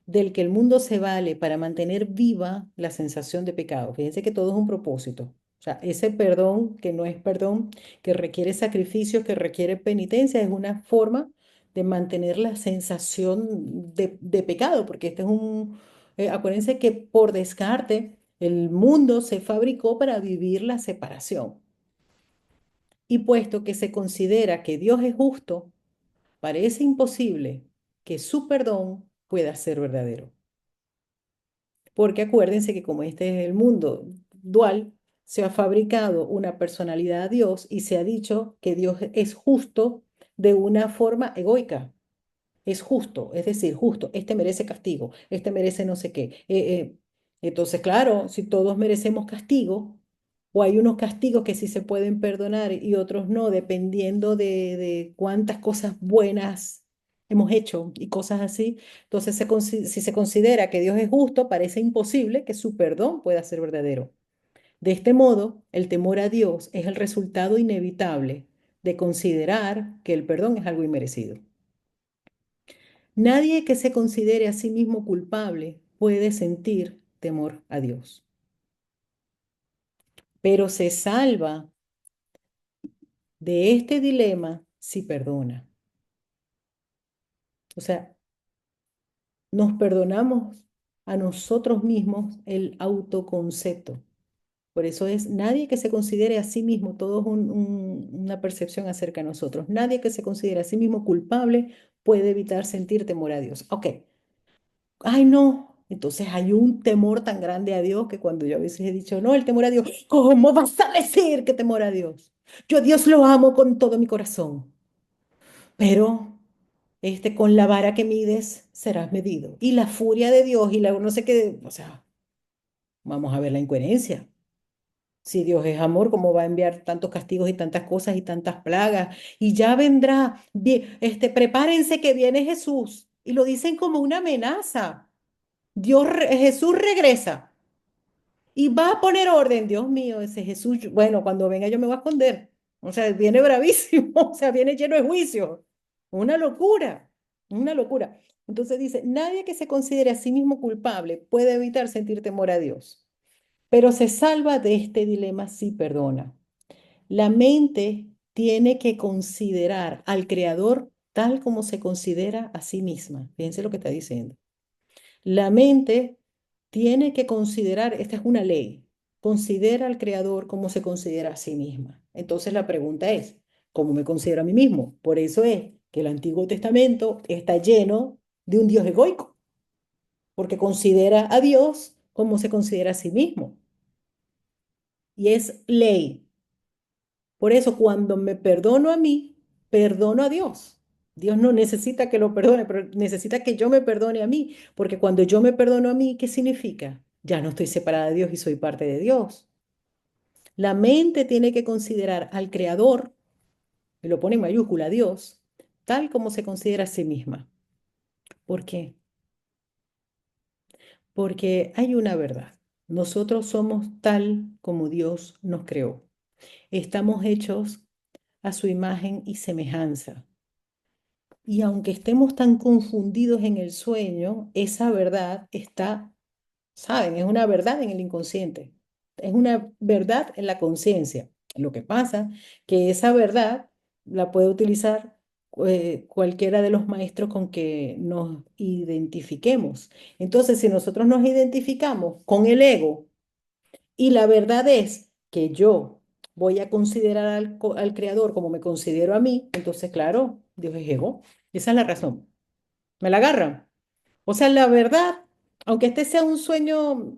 del que el mundo se vale para mantener viva la sensación de pecado. Fíjense que todo es un propósito. O sea, ese perdón que no es perdón, que requiere sacrificios, que requiere penitencia, es una forma de mantener la sensación de pecado, porque este es acuérdense que por descarte, el mundo se fabricó para vivir la separación. Y puesto que se considera que Dios es justo, parece imposible que su perdón pueda ser verdadero. Porque acuérdense que como este es el mundo dual, se ha fabricado una personalidad a Dios y se ha dicho que Dios es justo de una forma egoica. Es justo, es decir, justo, este merece castigo, este merece no sé qué. Entonces, claro, si todos merecemos castigo, o hay unos castigos que sí se pueden perdonar y otros no, dependiendo de cuántas cosas buenas hemos hecho y cosas así. Entonces, si se considera que Dios es justo, parece imposible que su perdón pueda ser verdadero. De este modo, el temor a Dios es el resultado inevitable de considerar que el perdón es algo inmerecido. Nadie que se considere a sí mismo culpable puede sentir temor a Dios, pero se salva de este dilema si perdona. O sea, nos perdonamos a nosotros mismos el autoconcepto. Por eso es nadie que se considere a sí mismo, todo es una percepción acerca de nosotros. Nadie que se considere a sí mismo culpable puede evitar sentir temor a Dios. Ok, ay, no. Entonces hay un temor tan grande a Dios que cuando yo a veces he dicho, no, el temor a Dios, ¿cómo vas a decir que temor a Dios? Yo a Dios lo amo con todo mi corazón, pero con la vara que mides serás medido. Y la furia de Dios y la no sé qué, o sea, vamos a ver la incoherencia. Si Dios es amor, ¿cómo va a enviar tantos castigos y tantas cosas y tantas plagas? Y ya vendrá, prepárense que viene Jesús. Y lo dicen como una amenaza. Jesús regresa y va a poner orden. Dios mío, ese Jesús, bueno, cuando venga yo me voy a esconder. O sea, viene bravísimo, o sea, viene lleno de juicio. Una locura, una locura. Entonces dice, nadie que se considere a sí mismo culpable puede evitar sentir temor a Dios, pero se salva de este dilema si perdona. La mente tiene que considerar al creador tal como se considera a sí misma. Fíjense lo que está diciendo. La mente tiene que considerar, esta es una ley, considera al creador como se considera a sí misma. Entonces la pregunta es, ¿cómo me considero a mí mismo? Por eso es que el Antiguo Testamento está lleno de un Dios egoico, porque considera a Dios como se considera a sí mismo. Y es ley. Por eso cuando me perdono a mí, perdono a Dios. Dios no necesita que lo perdone, pero necesita que yo me perdone a mí, porque cuando yo me perdono a mí, ¿qué significa? Ya no estoy separada de Dios y soy parte de Dios. La mente tiene que considerar al Creador, y lo pone en mayúscula, Dios, tal como se considera a sí misma. ¿Por qué? Porque hay una verdad. Nosotros somos tal como Dios nos creó. Estamos hechos a su imagen y semejanza. Y aunque estemos tan confundidos en el sueño, esa verdad está, ¿saben? Es una verdad en el inconsciente, es una verdad en la conciencia. Lo que pasa que esa verdad la puede utilizar cualquiera de los maestros con que nos identifiquemos. Entonces, si nosotros nos identificamos con el ego y la verdad es que yo voy a considerar al creador como me considero a mí, entonces, claro, Dios es ego. Esa es la razón. ¿Me la agarran? O sea, la verdad, aunque este sea un sueño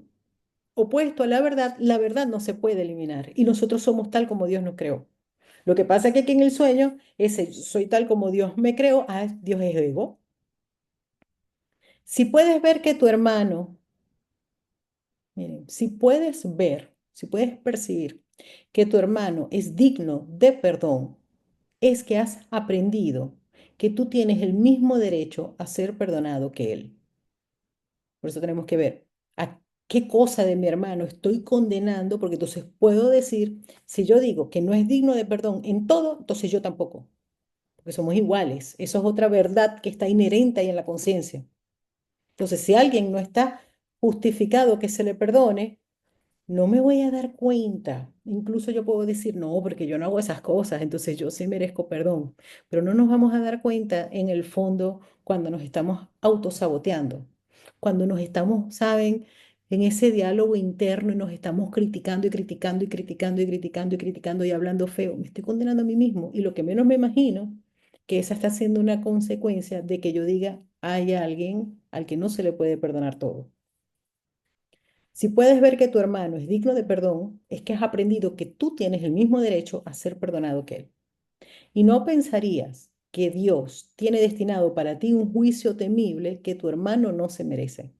opuesto a la verdad no se puede eliminar. Y nosotros somos tal como Dios nos creó. Lo que pasa es que aquí en el sueño, ese soy tal como Dios me creó, Dios es ego. Si puedes ver que tu hermano, miren, si puedes ver, si puedes percibir que tu hermano es digno de perdón, es que has aprendido que tú tienes el mismo derecho a ser perdonado que él. Por eso tenemos que ver a qué cosa de mi hermano estoy condenando, porque entonces puedo decir, si yo digo que no es digno de perdón en todo, entonces yo tampoco, porque somos iguales. Eso es otra verdad que está inherente ahí en la conciencia. Entonces, si alguien no está justificado que se le perdone, no me voy a dar cuenta. Incluso yo puedo decir, no, porque yo no hago esas cosas, entonces yo sí merezco perdón. Pero no nos vamos a dar cuenta en el fondo cuando nos estamos autosaboteando, cuando nos estamos, ¿saben? En ese diálogo interno y nos estamos criticando y criticando y criticando y criticando y criticando y hablando feo. Me estoy condenando a mí mismo y lo que menos me imagino que esa está siendo una consecuencia de que yo diga, hay alguien al que no se le puede perdonar todo. Si puedes ver que tu hermano es digno de perdón, es que has aprendido que tú tienes el mismo derecho a ser perdonado que él. Y no pensarías que Dios tiene destinado para ti un juicio temible que tu hermano no se merece.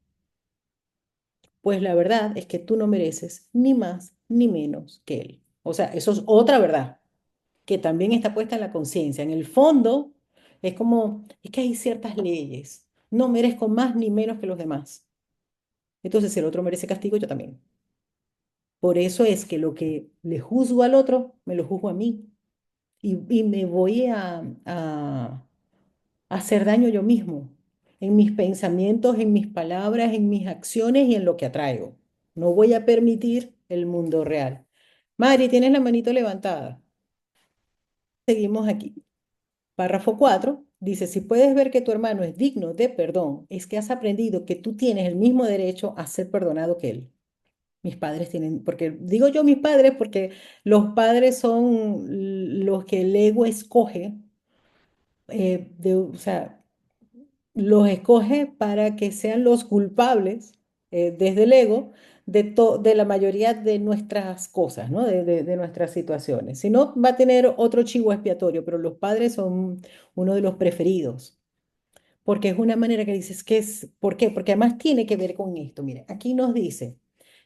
Pues la verdad es que tú no mereces ni más ni menos que él. O sea, eso es otra verdad que también está puesta en la conciencia. En el fondo, es como, es que hay ciertas leyes. No merezco más ni menos que los demás. Entonces, si el otro merece castigo, yo también. Por eso es que lo que le juzgo al otro, me lo juzgo a mí. Y me voy a hacer daño yo mismo, en mis pensamientos, en mis palabras, en mis acciones y en lo que atraigo. No voy a permitir el mundo real. Mari, tienes la manito levantada. Seguimos aquí. Párrafo 4 dice, si puedes ver que tu hermano es digno de perdón, es que has aprendido que tú tienes el mismo derecho a ser perdonado que él. Mis padres tienen, porque digo yo mis padres porque los padres son los que el ego escoge, o sea, los escoge para que sean los culpables desde el ego de la mayoría de nuestras cosas, ¿no? De nuestras situaciones. Si no, va a tener otro chivo expiatorio, pero los padres son uno de los preferidos. Porque es una manera que dices que es, ¿por qué? Porque además tiene que ver con esto. Mire, aquí nos dice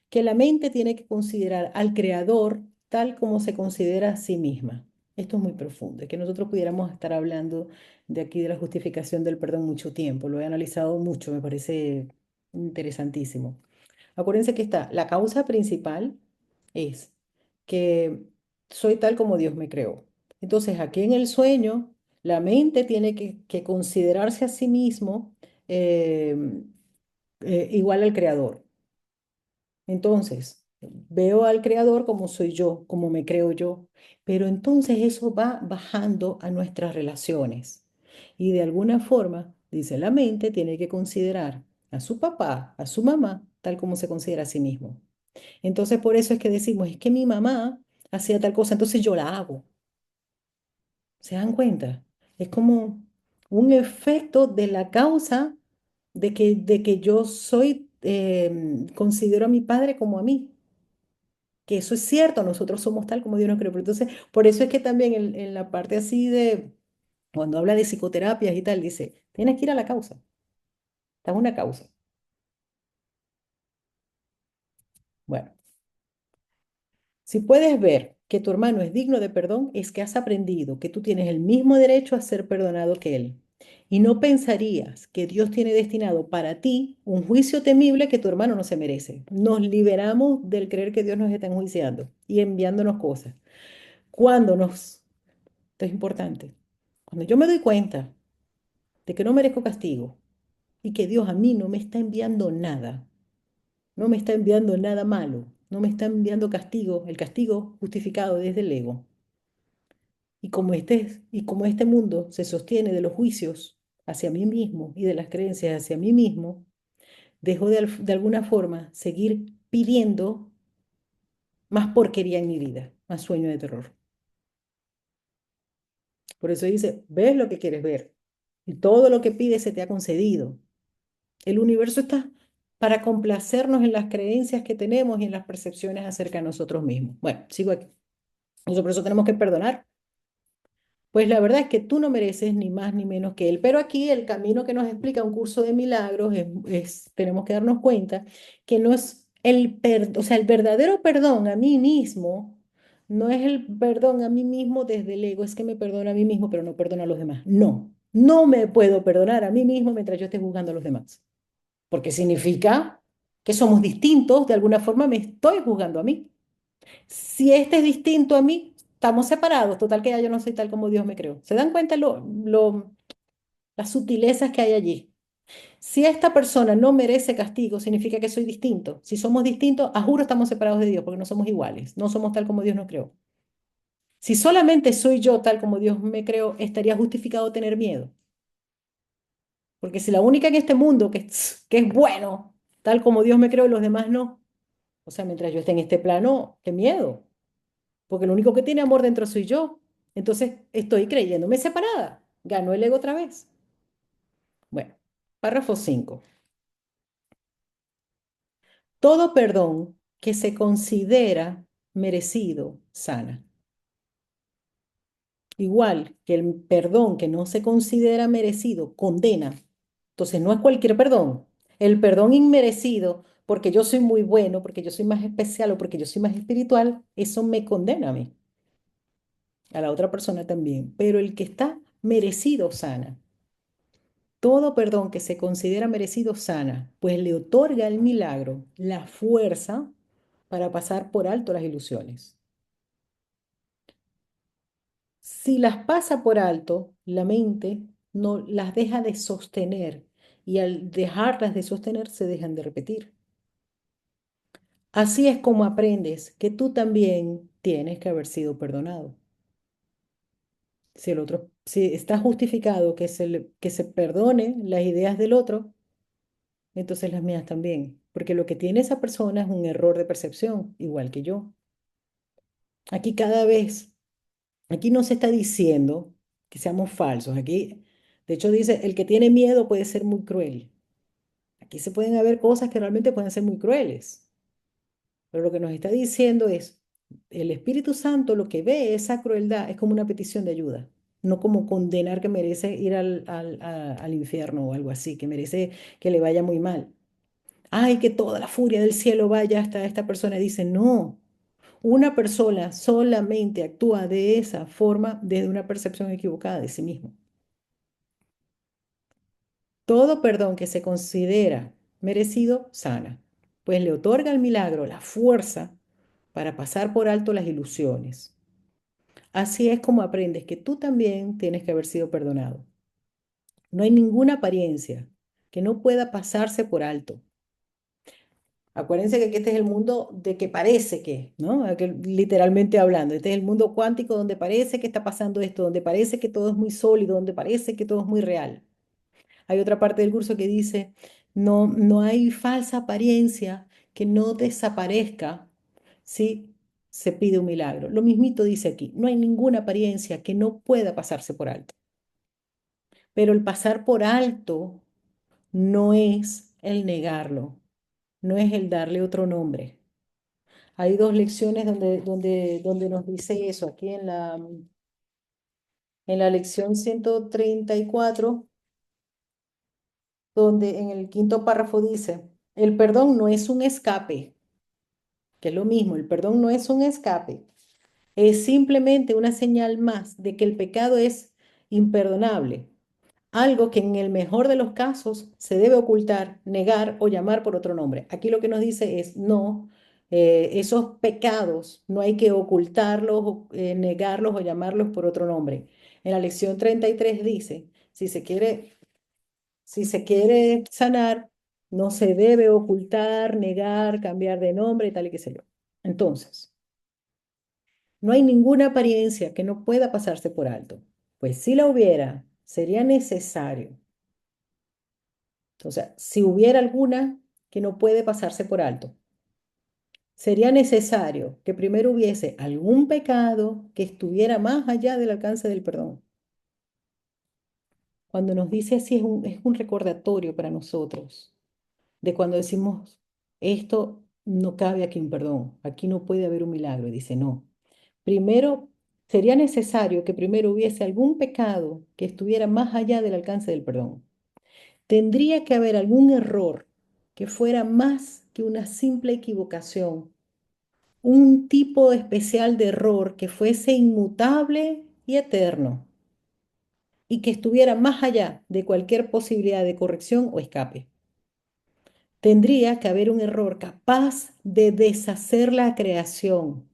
que la mente tiene que considerar al creador tal como se considera a sí misma. Esto es muy profundo, es que nosotros pudiéramos estar hablando de aquí de la justificación del perdón mucho tiempo, lo he analizado mucho, me parece interesantísimo. Acuérdense que está, la causa principal es que soy tal como Dios me creó. Entonces, aquí en el sueño, la mente tiene que considerarse a sí mismo igual al creador. Entonces, Veo al creador como soy yo, como me creo yo, pero entonces eso va bajando a nuestras relaciones. Y de alguna forma, dice la mente, tiene que considerar a su papá, a su mamá, tal como se considera a sí mismo. Entonces por eso es que decimos, es que mi mamá hacía tal cosa, entonces yo la hago. ¿Se dan cuenta? Es como un efecto de la causa de que yo soy, considero a mi padre como a mí. Que eso es cierto, nosotros somos tal como Dios nos creó. Pero entonces, por eso es que también en la parte así de, cuando habla de psicoterapias y tal, dice, tienes que ir a la causa, está en una causa. Bueno, si puedes ver que tu hermano es digno de perdón, es que has aprendido que tú tienes el mismo derecho a ser perdonado que él. Y no pensarías que Dios tiene destinado para ti un juicio temible que tu hermano no se merece. Nos liberamos del creer que Dios nos está enjuiciando y enviándonos cosas. Cuando nos Esto es importante. Cuando yo me doy cuenta de que no merezco castigo y que Dios a mí no me está enviando nada, no me está enviando nada malo, no me está enviando castigo, el castigo justificado desde el ego. Y como este mundo se sostiene de los juicios hacia mí mismo y de las creencias hacia mí mismo, dejo de alguna forma seguir pidiendo más porquería en mi vida, más sueño de terror. Por eso dice, ves lo que quieres ver y todo lo que pides se te ha concedido. El universo está para complacernos en las creencias que tenemos y en las percepciones acerca de nosotros mismos. Bueno, sigo aquí. Entonces, por eso tenemos que perdonar. Pues la verdad es que tú no mereces ni más ni menos que él. Pero aquí el camino que nos explica un curso de milagros tenemos que darnos cuenta que no es o sea, el verdadero perdón a mí mismo, no es el perdón a mí mismo desde el ego, es que me perdono a mí mismo, pero no perdono a los demás. No, no me puedo perdonar a mí mismo mientras yo esté juzgando a los demás, porque significa que somos distintos, de alguna forma me estoy juzgando a mí. Si este es distinto a mí, estamos separados, total que ya yo no soy tal como Dios me creó. ¿Se dan cuenta las sutilezas que hay allí? Si esta persona no merece castigo, significa que soy distinto. Si somos distintos, a juro estamos separados de Dios, porque no somos iguales, no somos tal como Dios nos creó. Si solamente soy yo tal como Dios me creó, estaría justificado tener miedo. Porque si la única en este mundo que es bueno, tal como Dios me creó y los demás no, o sea, mientras yo esté en este plano, qué miedo, porque lo único que tiene amor dentro soy yo. Entonces estoy creyéndome separada. Ganó el ego otra vez. Bueno, párrafo 5. Todo perdón que se considera merecido sana. Igual que el perdón que no se considera merecido condena. Entonces no es cualquier perdón. El perdón inmerecido, porque yo soy muy bueno, porque yo soy más especial o porque yo soy más espiritual, eso me condena a mí, a la otra persona también. Pero el que está merecido sana. Todo perdón que se considera merecido sana, pues le otorga el milagro la fuerza para pasar por alto las ilusiones. Si las pasa por alto, la mente no las deja de sostener y al dejarlas de sostener se dejan de repetir. Así es como aprendes que tú también tienes que haber sido perdonado. Si está justificado que se perdone las ideas del otro, entonces las mías también, porque lo que tiene esa persona es un error de percepción, igual que yo. Aquí cada vez, aquí no se está diciendo que seamos falsos, aquí, de hecho dice, el que tiene miedo puede ser muy cruel. Aquí se pueden haber cosas que realmente pueden ser muy crueles, pero lo que nos está diciendo es, el Espíritu Santo lo que ve esa crueldad es como una petición de ayuda, no como condenar que merece ir al infierno o algo así, que merece que le vaya muy mal. Ay, que toda la furia del cielo vaya hasta esta persona. Dice, no, una persona solamente actúa de esa forma desde una percepción equivocada de sí mismo. Todo perdón que se considera merecido sana, pues le otorga al milagro la fuerza para pasar por alto las ilusiones. Así es como aprendes que tú también tienes que haber sido perdonado. No hay ninguna apariencia que no pueda pasarse por alto. Acuérdense que este es el mundo de que parece que, ¿no? Literalmente hablando, este es el mundo cuántico donde parece que está pasando esto, donde parece que todo es muy sólido, donde parece que todo es muy real. Hay otra parte del curso que dice, no, no hay falsa apariencia que no desaparezca si se pide un milagro. Lo mismito dice aquí, no hay ninguna apariencia que no pueda pasarse por alto. Pero el pasar por alto no es el negarlo, no es el darle otro nombre. Hay dos lecciones donde nos dice eso, aquí en la lección 134, donde en el quinto párrafo dice, el perdón no es un escape, que es lo mismo, el perdón no es un escape, es simplemente una señal más de que el pecado es imperdonable, algo que en el mejor de los casos se debe ocultar, negar o llamar por otro nombre. Aquí lo que nos dice es no, esos pecados no hay que ocultarlos, negarlos o llamarlos por otro nombre. En la lección 33 dice, si se quiere sanar, no se debe ocultar, negar, cambiar de nombre, tal y qué sé yo. Entonces, no hay ninguna apariencia que no pueda pasarse por alto, pues si la hubiera, sería necesario. O sea, si hubiera alguna que no puede pasarse por alto, sería necesario que primero hubiese algún pecado que estuviera más allá del alcance del perdón. Cuando nos dice así es un recordatorio para nosotros de cuando decimos, esto no cabe aquí un perdón, aquí no puede haber un milagro. Y dice, no. Primero, sería necesario que primero hubiese algún pecado que estuviera más allá del alcance del perdón. Tendría que haber algún error que fuera más que una simple equivocación, un tipo especial de error que fuese inmutable y eterno y que estuviera más allá de cualquier posibilidad de corrección o escape. Tendría que haber un error capaz de deshacer la creación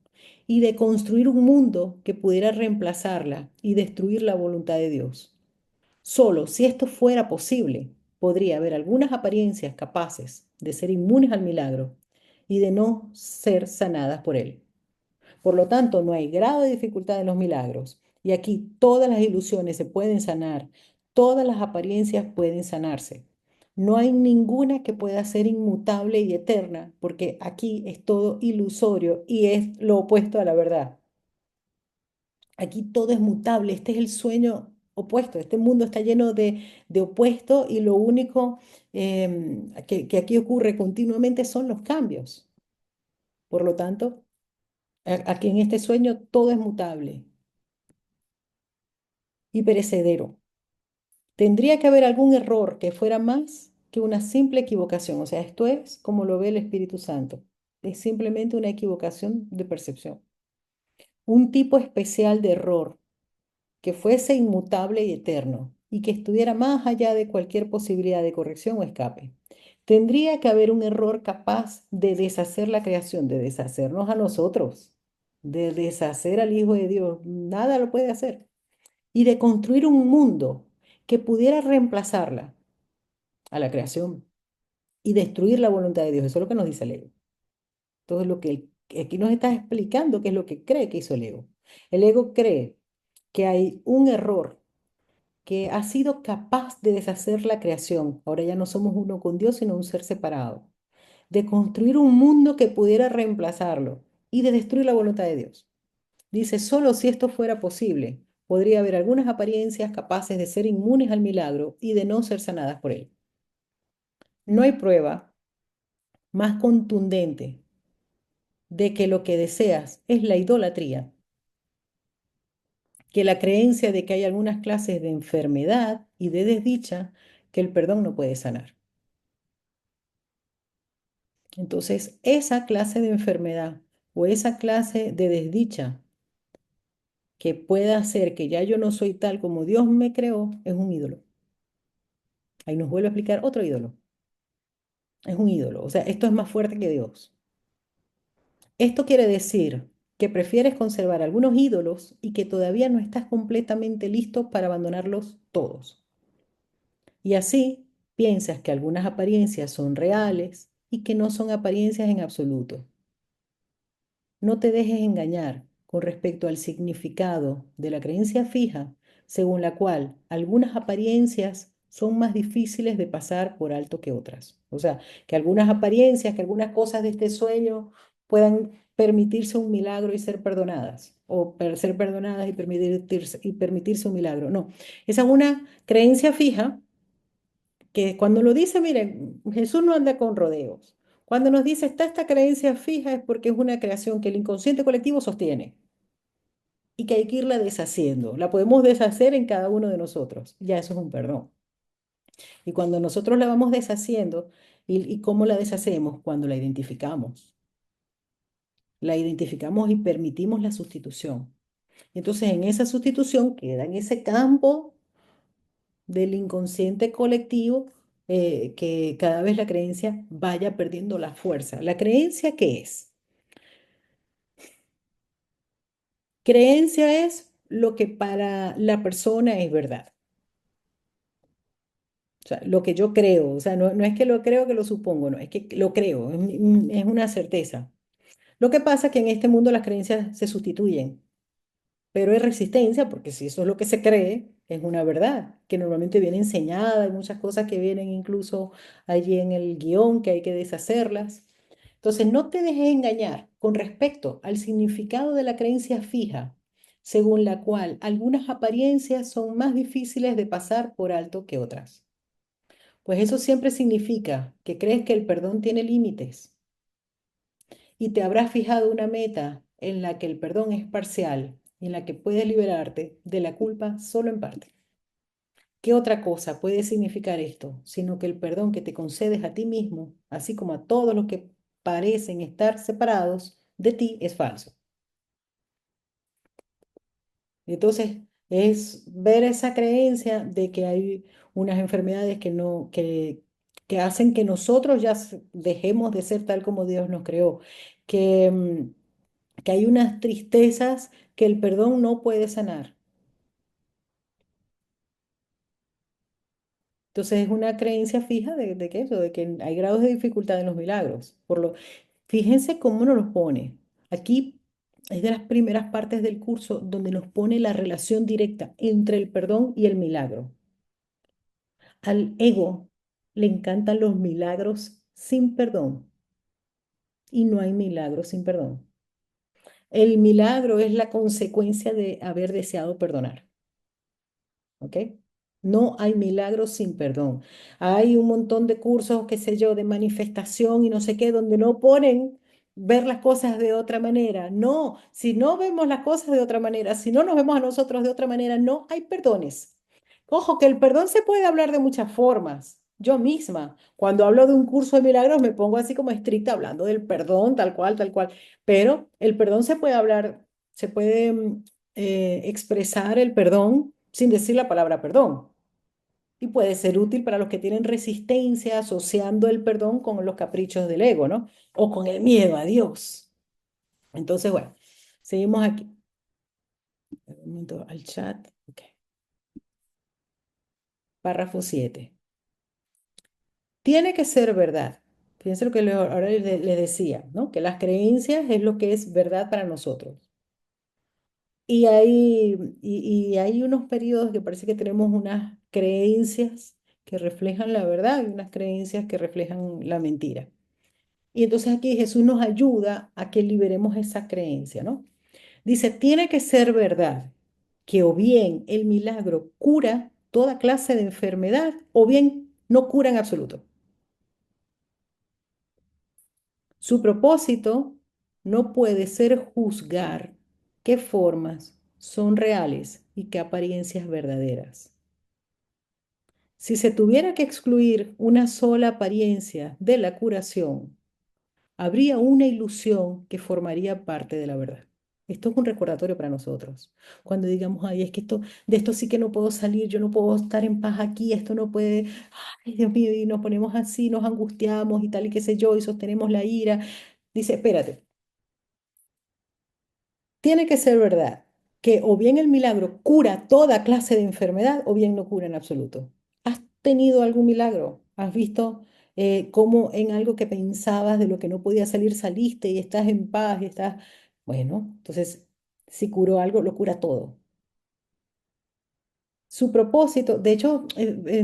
y de construir un mundo que pudiera reemplazarla y destruir la voluntad de Dios. Solo si esto fuera posible, podría haber algunas apariencias capaces de ser inmunes al milagro y de no ser sanadas por él. Por lo tanto, no hay grado de dificultad en los milagros. Y aquí todas las ilusiones se pueden sanar, todas las apariencias pueden sanarse. No hay ninguna que pueda ser inmutable y eterna, porque aquí es todo ilusorio y es lo opuesto a la verdad. Aquí todo es mutable, este es el sueño opuesto, este mundo está lleno de opuestos y lo único que aquí ocurre continuamente son los cambios. Por lo tanto, aquí en este sueño todo es mutable y perecedero. Tendría que haber algún error que fuera más que una simple equivocación. O sea, esto es como lo ve el Espíritu Santo. Es simplemente una equivocación de percepción. Un tipo especial de error que fuese inmutable y eterno y que estuviera más allá de cualquier posibilidad de corrección o escape. Tendría que haber un error capaz de deshacer la creación, de deshacernos a nosotros, de deshacer al Hijo de Dios. Nada lo puede hacer. Y de construir un mundo que pudiera reemplazarla a la creación y destruir la voluntad de Dios. Eso es lo que nos dice el ego. Entonces, aquí nos está explicando qué es lo que cree que hizo el ego. El ego cree que hay un error que ha sido capaz de deshacer la creación. Ahora ya no somos uno con Dios, sino un ser separado. De construir un mundo que pudiera reemplazarlo y de destruir la voluntad de Dios. Dice, solo si esto fuera posible, podría haber algunas apariencias capaces de ser inmunes al milagro y de no ser sanadas por él. No hay prueba más contundente de que lo que deseas es la idolatría que la creencia de que hay algunas clases de enfermedad y de desdicha que el perdón no puede sanar. Entonces, esa clase de enfermedad o esa clase de desdicha que pueda hacer que ya yo no soy tal como Dios me creó, es un ídolo. Ahí nos vuelve a explicar otro ídolo. Es un ídolo. O sea, esto es más fuerte que Dios. Esto quiere decir que prefieres conservar algunos ídolos y que todavía no estás completamente listo para abandonarlos todos. Y así piensas que algunas apariencias son reales y que no son apariencias en absoluto. No te dejes engañar con respecto al significado de la creencia fija, según la cual algunas apariencias son más difíciles de pasar por alto que otras. O sea, que algunas apariencias, que algunas cosas de este sueño puedan permitirse un milagro y ser perdonadas, o ser perdonadas y permitirse un milagro. No, esa es una creencia fija que cuando lo dice, miren, Jesús no anda con rodeos. Cuando nos dice está esta creencia fija es porque es una creación que el inconsciente colectivo sostiene y que hay que irla deshaciendo. La podemos deshacer en cada uno de nosotros. Ya eso es un perdón. Y cuando nosotros la vamos deshaciendo, ¿y cómo la deshacemos? Cuando la identificamos. La identificamos y permitimos la sustitución. Entonces, en esa sustitución queda en ese campo del inconsciente colectivo, que cada vez la creencia vaya perdiendo la fuerza. ¿La creencia qué es? Creencia es lo que para la persona es verdad. O sea, lo que yo creo. O sea, no es que lo creo, que lo supongo, no, es que lo creo, es una certeza. Lo que pasa es que en este mundo las creencias se sustituyen. Pero hay resistencia, porque si eso es lo que se cree, es una verdad, que normalmente viene enseñada, hay muchas cosas que vienen incluso allí en el guión que hay que deshacerlas. Entonces, no te dejes engañar con respecto al significado de la creencia fija, según la cual algunas apariencias son más difíciles de pasar por alto que otras. Pues eso siempre significa que crees que el perdón tiene límites y te habrás fijado una meta en la que el perdón es parcial y en la que puedes liberarte de la culpa solo en parte. ¿Qué otra cosa puede significar esto, sino que el perdón que te concedes a ti mismo, así como a todos los que parecen estar separados de ti, es falso? Entonces, es ver esa creencia de que hay unas enfermedades que no, que hacen que nosotros ya dejemos de ser tal como Dios nos creó, que, que hay unas tristezas que el perdón no puede sanar. Entonces es una creencia fija de que eso, de que hay grados de dificultad en los milagros. Fíjense cómo nos los pone. Aquí es de las primeras partes del curso donde nos pone la relación directa entre el perdón y el milagro. Al ego le encantan los milagros sin perdón y no hay milagros sin perdón. El milagro es la consecuencia de haber deseado perdonar. ¿Ok? No hay milagros sin perdón. Hay un montón de cursos, qué sé yo, de manifestación y no sé qué, donde no ponen ver las cosas de otra manera. No, si no vemos las cosas de otra manera, si no nos vemos a nosotros de otra manera, no hay perdones. Ojo, que el perdón se puede hablar de muchas formas. Yo misma, cuando hablo de un curso de milagros, me pongo así como estricta hablando del perdón, tal cual, tal cual. Pero el perdón se puede hablar, se puede expresar el perdón sin decir la palabra perdón. Y puede ser útil para los que tienen resistencia asociando el perdón con los caprichos del ego, ¿no? O con el miedo a Dios. Entonces, bueno, seguimos aquí. Un momento al chat. Ok. Párrafo 7. Tiene que ser verdad. Fíjense lo que ahora les decía, ¿no? Que las creencias es lo que es verdad para nosotros. Y hay unos periodos que parece que tenemos unas creencias que reflejan la verdad y unas creencias que reflejan la mentira. Y entonces aquí Jesús nos ayuda a que liberemos esa creencia, ¿no? Dice, tiene que ser verdad que o bien el milagro cura toda clase de enfermedad o bien no cura en absoluto. Su propósito no puede ser juzgar qué formas son reales y qué apariencias verdaderas. Si se tuviera que excluir una sola apariencia de la curación, habría una ilusión que formaría parte de la verdad. Esto es un recordatorio para nosotros. Cuando digamos, ay, es que de esto sí que no puedo salir, yo no puedo estar en paz aquí, esto no puede, ay, Dios mío, y nos ponemos así, nos angustiamos y tal y qué sé yo, y sostenemos la ira. Dice, espérate, tiene que ser verdad que o bien el milagro cura toda clase de enfermedad o bien no cura en absoluto. ¿Has tenido algún milagro? ¿Has visto? cómo en algo que pensabas de lo que no podía salir saliste y estás en paz y estás, bueno, entonces si curó algo, lo cura todo. Su propósito, de hecho,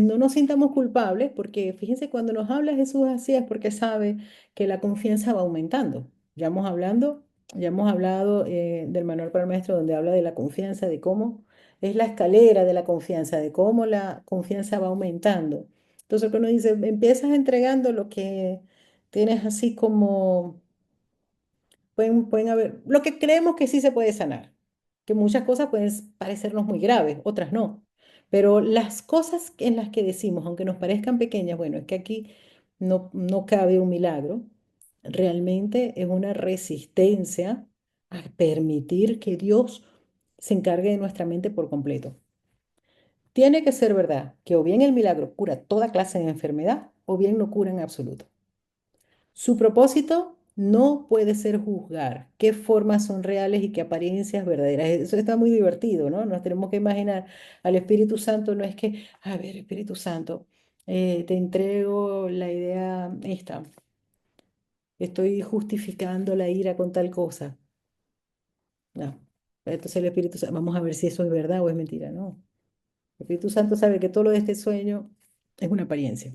no nos sintamos culpables porque fíjense, cuando nos habla Jesús así es porque sabe que la confianza va aumentando. Ya hemos hablado del manual para el maestro donde habla de la confianza, de cómo es la escalera de la confianza, de cómo la confianza va aumentando. Entonces, cuando dice, empiezas entregando lo que tienes así como pueden haber, lo que creemos que sí se puede sanar, que muchas cosas pueden parecernos muy graves, otras no. Pero las cosas en las que decimos, aunque nos parezcan pequeñas, bueno, es que aquí no cabe un milagro, realmente es una resistencia a permitir que Dios se encargue de nuestra mente por completo. Tiene que ser verdad que o bien el milagro cura toda clase de enfermedad o bien no cura en absoluto. Su propósito no puede ser juzgar qué formas son reales y qué apariencias verdaderas. Eso está muy divertido, ¿no? Nos tenemos que imaginar al Espíritu Santo, no es que, a ver, Espíritu Santo, te entrego la idea esta, estoy justificando la ira con tal cosa. No. Entonces el Espíritu Santo, vamos a ver si eso es verdad o es mentira, ¿no? El Espíritu Santo sabe que todo lo de este sueño es una apariencia.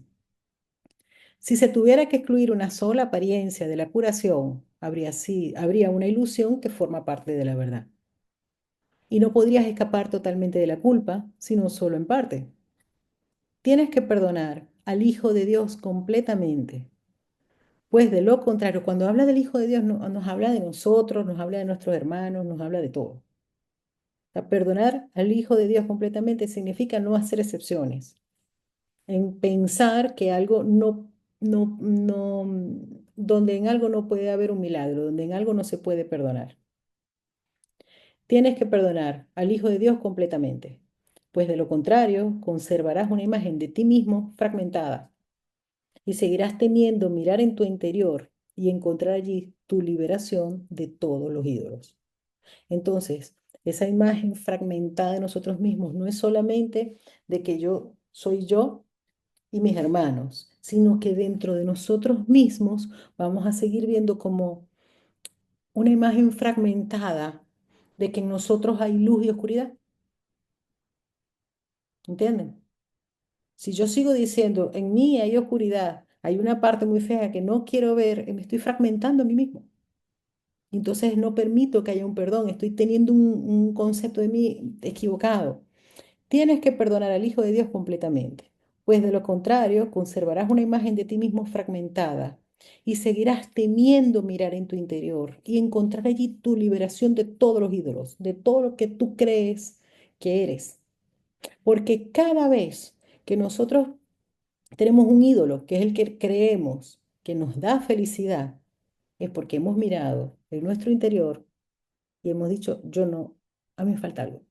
Si se tuviera que excluir una sola apariencia de la curación, habría una ilusión que forma parte de la verdad. Y no podrías escapar totalmente de la culpa, sino solo en parte. Tienes que perdonar al Hijo de Dios completamente. Pues de lo contrario, cuando habla del Hijo de Dios, nos habla de nosotros, nos habla de nuestros hermanos, nos habla de todo. O sea, perdonar al Hijo de Dios completamente significa no hacer excepciones, en pensar que algo donde en algo no puede haber un milagro, donde en algo no se puede perdonar. Tienes que perdonar al Hijo de Dios completamente, pues de lo contrario conservarás una imagen de ti mismo fragmentada y seguirás temiendo mirar en tu interior y encontrar allí tu liberación de todos los ídolos. Entonces, esa imagen fragmentada de nosotros mismos no es solamente de que yo soy yo y mis hermanos, sino que dentro de nosotros mismos vamos a seguir viendo como una imagen fragmentada de que en nosotros hay luz y oscuridad. ¿Entienden? Si yo sigo diciendo, en mí hay oscuridad, hay una parte muy fea que no quiero ver, me estoy fragmentando a mí mismo. Entonces no permito que haya un perdón, estoy teniendo un concepto de mí equivocado. Tienes que perdonar al Hijo de Dios completamente, pues de lo contrario conservarás una imagen de ti mismo fragmentada y seguirás temiendo mirar en tu interior y encontrar allí tu liberación de todos los ídolos, de todo lo que tú crees que eres. Porque cada vez que nosotros tenemos un ídolo, que es el que creemos que nos da felicidad, es porque hemos mirado en nuestro interior y hemos dicho, yo no, a mí me falta algo.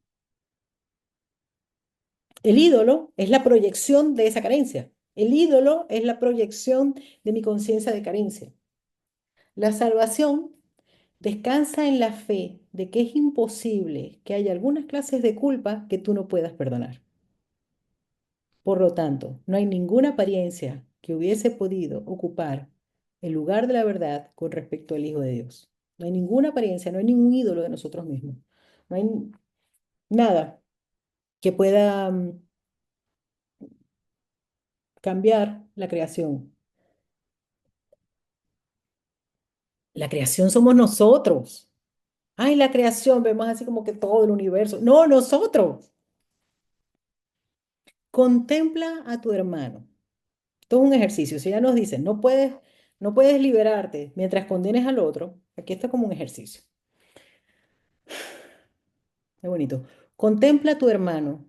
El ídolo es la proyección de esa carencia. El ídolo es la proyección de mi conciencia de carencia. La salvación descansa en la fe de que es imposible que haya algunas clases de culpa que tú no puedas perdonar. Por lo tanto, no hay ninguna apariencia que hubiese podido ocupar el lugar de la verdad con respecto al Hijo de Dios. No hay ninguna apariencia, no hay ningún ídolo de nosotros mismos. No hay nada que pueda cambiar la creación. La creación somos nosotros. Ay, la creación, vemos así como que todo el universo. No, nosotros. Contempla a tu hermano. Esto es un ejercicio. Si ya nos dicen, no puedes liberarte mientras condenes al otro, aquí está como un ejercicio. Qué bonito. Contempla a tu hermano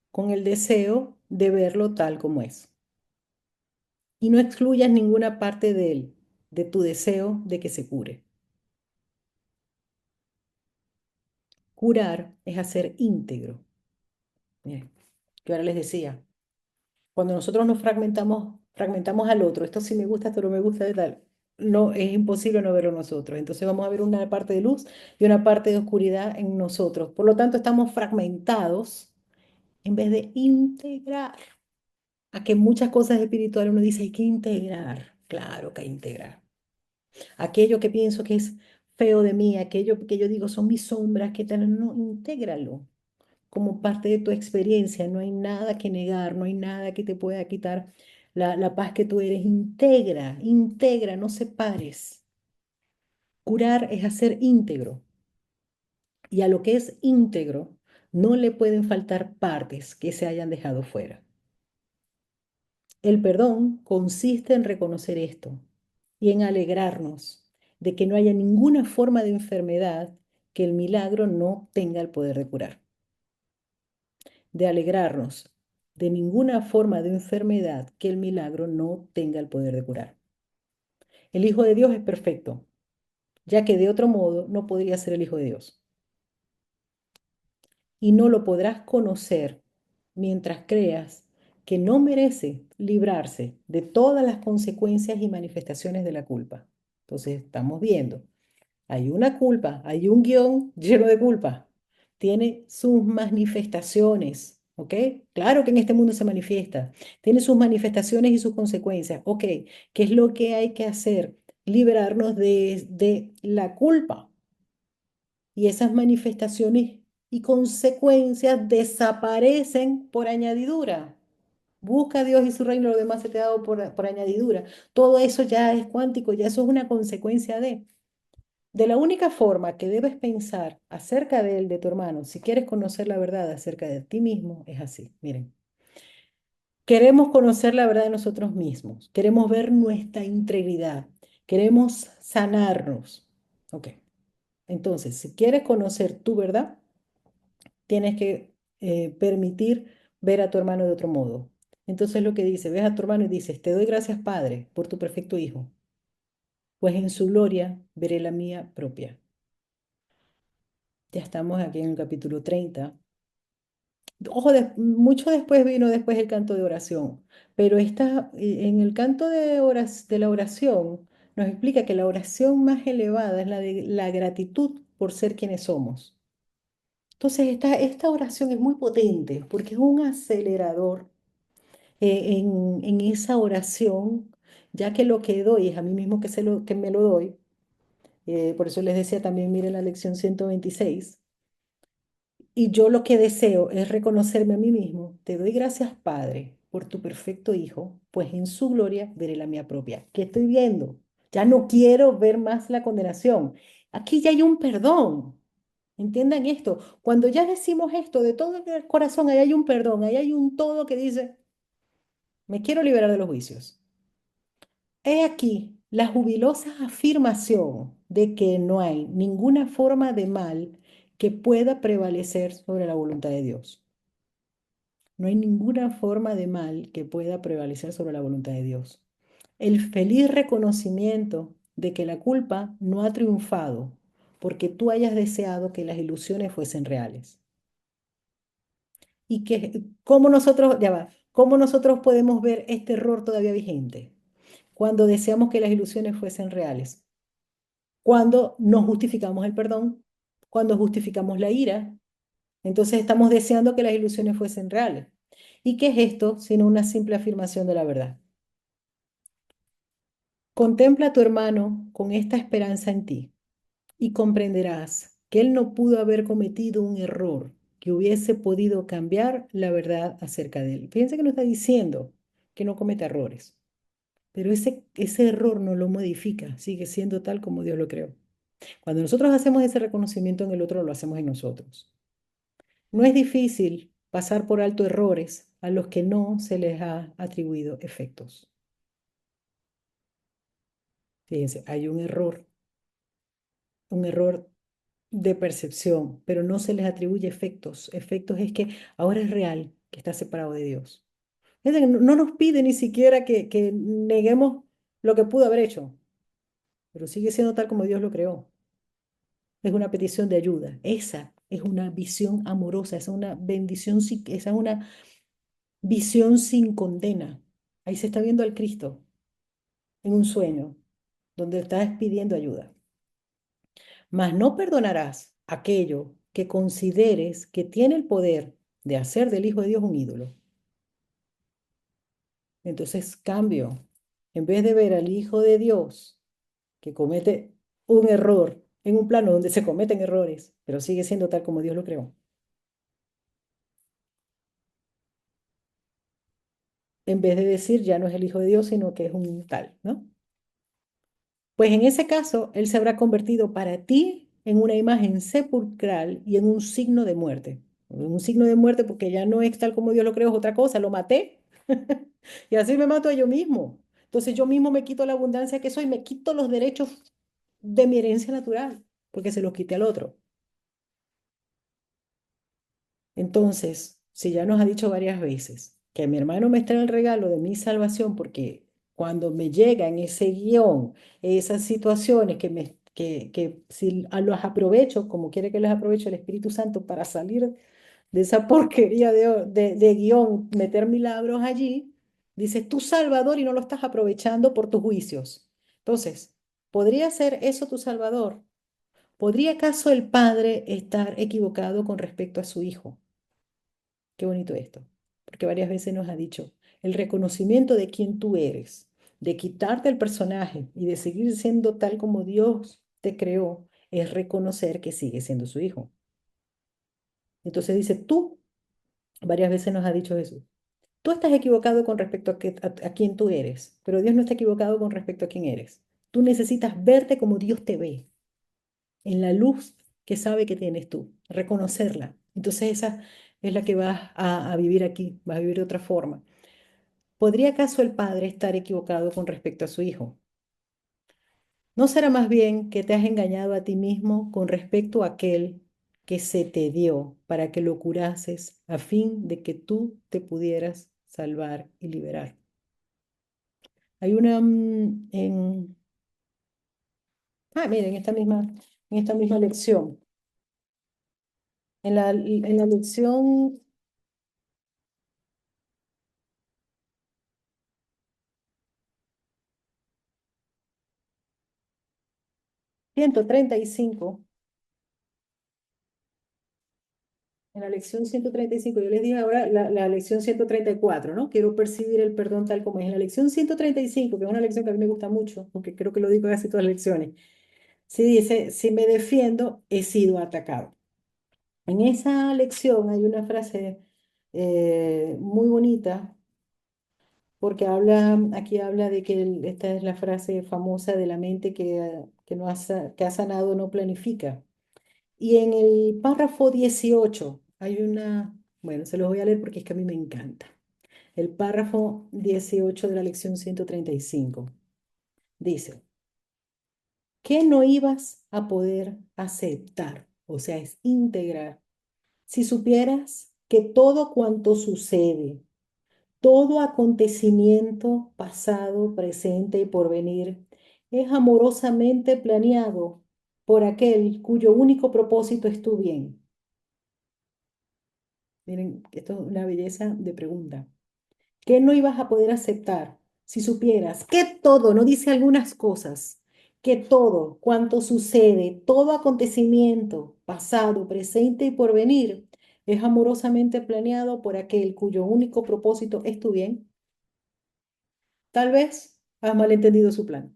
con el deseo de verlo tal como es. Y no excluyas ninguna parte de él, de tu deseo de que se cure. Curar es hacer íntegro. Miren, yo ahora les decía. Cuando nosotros nos fragmentamos al otro, esto sí me gusta, esto no me gusta de tal, no, es imposible no verlo nosotros. Entonces vamos a ver una parte de luz y una parte de oscuridad en nosotros. Por lo tanto, estamos fragmentados en vez de integrar. a que muchas cosas espirituales uno dice hay que integrar. Claro que hay que integrar. Aquello que pienso que es feo de mí, aquello que yo digo son mis sombras, que tal, no, intégralo como parte de tu experiencia. No hay nada que negar, no hay nada que te pueda quitar la paz que tú eres. Integra, integra, no separes. Curar es hacer íntegro. Y a lo que es íntegro, no le pueden faltar partes que se hayan dejado fuera. El perdón consiste en reconocer esto y en alegrarnos de que no haya ninguna forma de enfermedad que el milagro no tenga el poder de curar. De alegrarnos de ninguna forma de enfermedad que el milagro no tenga el poder de curar. El Hijo de Dios es perfecto, ya que de otro modo no podría ser el Hijo de Dios. Y no lo podrás conocer mientras creas que no merece librarse de todas las consecuencias y manifestaciones de la culpa. Entonces, estamos viendo, hay una culpa, hay un guión lleno de culpa, tiene sus manifestaciones, ¿ok? Claro que en este mundo se manifiesta, tiene sus manifestaciones y sus consecuencias, ¿ok? ¿Qué es lo que hay que hacer? Liberarnos de la culpa y esas manifestaciones y consecuencias desaparecen por añadidura. Busca a Dios y su reino, lo demás se te ha dado por añadidura. Todo eso ya es cuántico, ya eso es una consecuencia de la única forma que debes pensar acerca de él, de tu hermano, si quieres conocer la verdad acerca de ti mismo, es así. Miren, queremos conocer la verdad de nosotros mismos, queremos ver nuestra integridad, queremos sanarnos. Ok, entonces, si quieres conocer tu verdad, tienes que permitir ver a tu hermano de otro modo. Entonces lo que dice, ves a tu hermano y dices, te doy gracias, Padre, por tu perfecto Hijo, pues en su gloria veré la mía propia. Ya estamos aquí en el capítulo 30. Ojo, mucho después vino después el canto de oración, pero en el canto de la oración nos explica que la oración más elevada es la de la gratitud por ser quienes somos. Entonces, esta oración es muy potente porque es un acelerador en esa oración, ya que lo que doy es a mí mismo que me lo doy. Por eso les decía también, miren la lección 126. Y yo lo que deseo es reconocerme a mí mismo. Te doy gracias, Padre, por tu perfecto Hijo, pues en su gloria veré la mía propia. ¿Qué estoy viendo? Ya no quiero ver más la condenación. Aquí ya hay un perdón. Entiendan esto. Cuando ya decimos esto de todo el corazón, ahí hay un perdón, ahí hay un todo que dice, me quiero liberar de los juicios. He aquí la jubilosa afirmación de que no hay ninguna forma de mal que pueda prevalecer sobre la voluntad de Dios. No hay ninguna forma de mal que pueda prevalecer sobre la voluntad de Dios. El feliz reconocimiento de que la culpa no ha triunfado porque tú hayas deseado que las ilusiones fuesen reales. Y que, ¿cómo nosotros, ya va, cómo nosotros podemos ver este error todavía vigente? Cuando deseamos que las ilusiones fuesen reales, cuando no justificamos el perdón, cuando justificamos la ira, entonces estamos deseando que las ilusiones fuesen reales. ¿Y qué es esto sino una simple afirmación de la verdad? Contempla a tu hermano con esta esperanza en ti y comprenderás que él no pudo haber cometido un error que hubiese podido cambiar la verdad acerca de él. Fíjense que no está diciendo que no cometa errores, pero ese error no lo modifica, sigue siendo tal como Dios lo creó. Cuando nosotros hacemos ese reconocimiento en el otro, lo hacemos en nosotros. No es difícil pasar por alto errores a los que no se les ha atribuido efectos. Fíjense, hay un error de percepción, pero no se les atribuye efectos. Efectos es que ahora es real que está separado de Dios. Fíjense que no nos pide ni siquiera que neguemos lo que pudo haber hecho, pero sigue siendo tal como Dios lo creó. Es una petición de ayuda. Esa es una visión amorosa, esa es una bendición, esa es una visión sin condena. Ahí se está viendo al Cristo en un sueño, donde estás pidiendo ayuda. Mas no perdonarás aquello que consideres que tiene el poder de hacer del Hijo de Dios un ídolo. Entonces cambio. En vez de ver al Hijo de Dios que comete un error en un plano donde se cometen errores, pero sigue siendo tal como Dios lo creó, en vez de decir ya no es el Hijo de Dios, sino que es un tal, ¿no? Pues en ese caso, Él se habrá convertido para ti en una imagen sepulcral y en un signo de muerte. Un signo de muerte porque ya no es tal como Dios lo creó, es otra cosa, lo maté. Y así me mato a yo mismo. Entonces yo mismo me quito la abundancia que soy, me quito los derechos de mi herencia natural, porque se los quité al otro. Entonces, si ya nos ha dicho varias veces que mi hermano me está en el regalo de mi salvación, porque cuando me llega en ese guión, esas situaciones que si los aprovecho, como quiere que los aproveche el Espíritu Santo para salir de esa porquería de guión, meter milagros allí, dices tú Salvador y no lo estás aprovechando por tus juicios. Entonces, ¿podría ser eso tu Salvador? ¿Podría acaso el Padre estar equivocado con respecto a su Hijo? Qué bonito esto, porque varias veces nos ha dicho el reconocimiento de quién tú eres, de quitarte el personaje y de seguir siendo tal como Dios te creó, es reconocer que sigues siendo su hijo. Entonces dice, tú, varias veces nos ha dicho Jesús, tú estás equivocado con respecto a quién tú eres, pero Dios no está equivocado con respecto a quién eres. Tú necesitas verte como Dios te ve, en la luz que sabe que tienes tú, reconocerla. Entonces esa es la que vas a vivir aquí, vas a vivir de otra forma. ¿Podría acaso el padre estar equivocado con respecto a su hijo? ¿No será más bien que te has engañado a ti mismo con respecto a aquel que se te dio para que lo curases a fin de que tú te pudieras salvar y liberar? Hay una miren, en esta misma lección, en la lección 135. En la lección 135 yo les dije ahora la lección 134, ¿no? Quiero percibir el perdón tal como es. En la lección 135, que es una lección que a mí me gusta mucho, porque creo que lo digo casi todas las lecciones, sí dice, si me defiendo, he sido atacado. En esa lección hay una frase muy bonita, porque aquí habla de que esta es la frase famosa de la mente que, no que ha sanado, no planifica. Y en el párrafo 18 hay bueno, se los voy a leer porque es que a mí me encanta. El párrafo 18 de la lección 135 dice, ¿qué no ibas a poder aceptar? O sea, es integrar. Si supieras que todo cuanto sucede, todo acontecimiento pasado, presente y porvenir, es amorosamente planeado por aquel cuyo único propósito es tu bien. Miren, esto es una belleza de pregunta. ¿Qué no ibas a poder aceptar si supieras que todo, no dice algunas cosas, que todo cuanto sucede, todo acontecimiento, pasado, presente y porvenir, es amorosamente planeado por aquel cuyo único propósito es tu bien? Tal vez has malentendido su plan.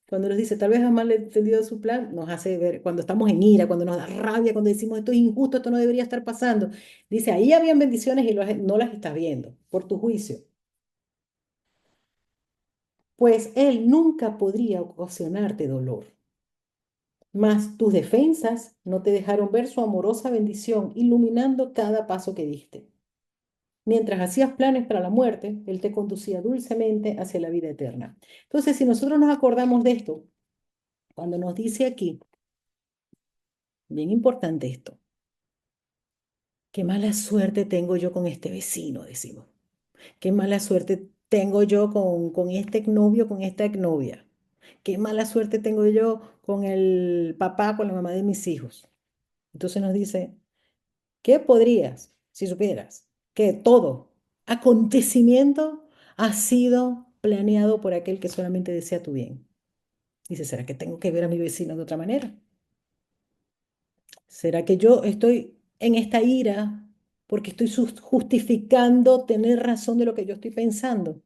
Cuando nos dice, tal vez has malentendido su plan, nos hace ver, cuando estamos en ira, cuando nos da rabia, cuando decimos, esto es injusto, esto no debería estar pasando. Dice, ahí habían bendiciones y no las estás viendo por tu juicio. Pues Él nunca podría ocasionarte dolor. Mas tus defensas no te dejaron ver su amorosa bendición iluminando cada paso que diste. Mientras hacías planes para la muerte, Él te conducía dulcemente hacia la vida eterna. Entonces, si nosotros nos acordamos de esto, cuando nos dice aquí, bien importante esto, qué mala suerte tengo yo con este vecino, decimos. Qué mala suerte tengo yo con este novio, con esta exnovia. Qué mala suerte tengo yo con el papá, con la mamá de mis hijos. Entonces nos dice, ¿qué podrías, si supieras, que todo acontecimiento ha sido planeado por aquel que solamente desea tu bien? Dice, ¿será que tengo que ver a mi vecino de otra manera? ¿Será que yo estoy en esta ira? porque estoy justificando tener razón de lo que yo estoy pensando.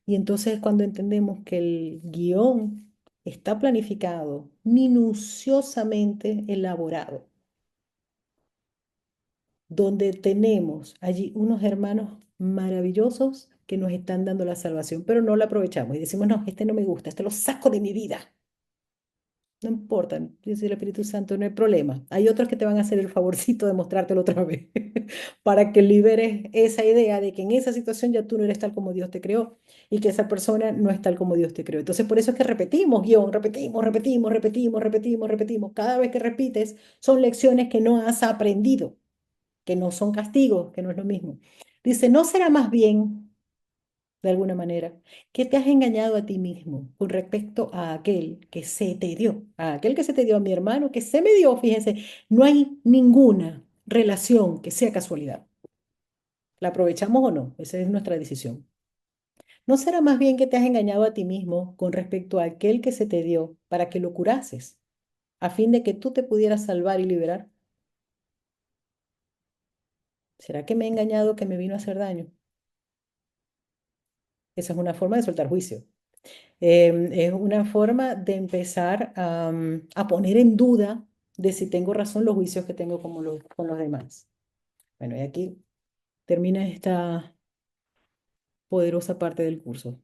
Y entonces cuando entendemos que el guión está planificado, minuciosamente elaborado, donde tenemos allí unos hermanos maravillosos que nos están dando la salvación, pero no la aprovechamos y decimos, no, este no me gusta, este lo saco de mi vida. No importa, dice el Espíritu Santo, no hay problema. Hay otros que te van a hacer el favorcito de mostrártelo otra vez, para que liberes esa idea de que en esa situación ya tú no eres tal como Dios te creó y que esa persona no es tal como Dios te creó. Entonces, por eso es que repetimos guión, repetimos, repetimos, repetimos, repetimos, repetimos. Cada vez que repites, son lecciones que no has aprendido, que no son castigos, que no es lo mismo. Dice, ¿no será más bien, de alguna manera, que te has engañado a ti mismo con respecto a aquel que se te dio, a aquel que se te dio, a mi hermano que se me dio? Fíjense, no hay ninguna relación que sea casualidad. ¿La aprovechamos o no? Esa es nuestra decisión. ¿No será más bien que te has engañado a ti mismo con respecto a aquel que se te dio para que lo curases, a fin de que tú te pudieras salvar y liberar? ¿Será que me he engañado que me vino a hacer daño? Esa es una forma de soltar juicio. Es una forma de empezar a poner en duda de si tengo razón los juicios que tengo como con los demás. Bueno, y aquí termina esta poderosa parte del curso.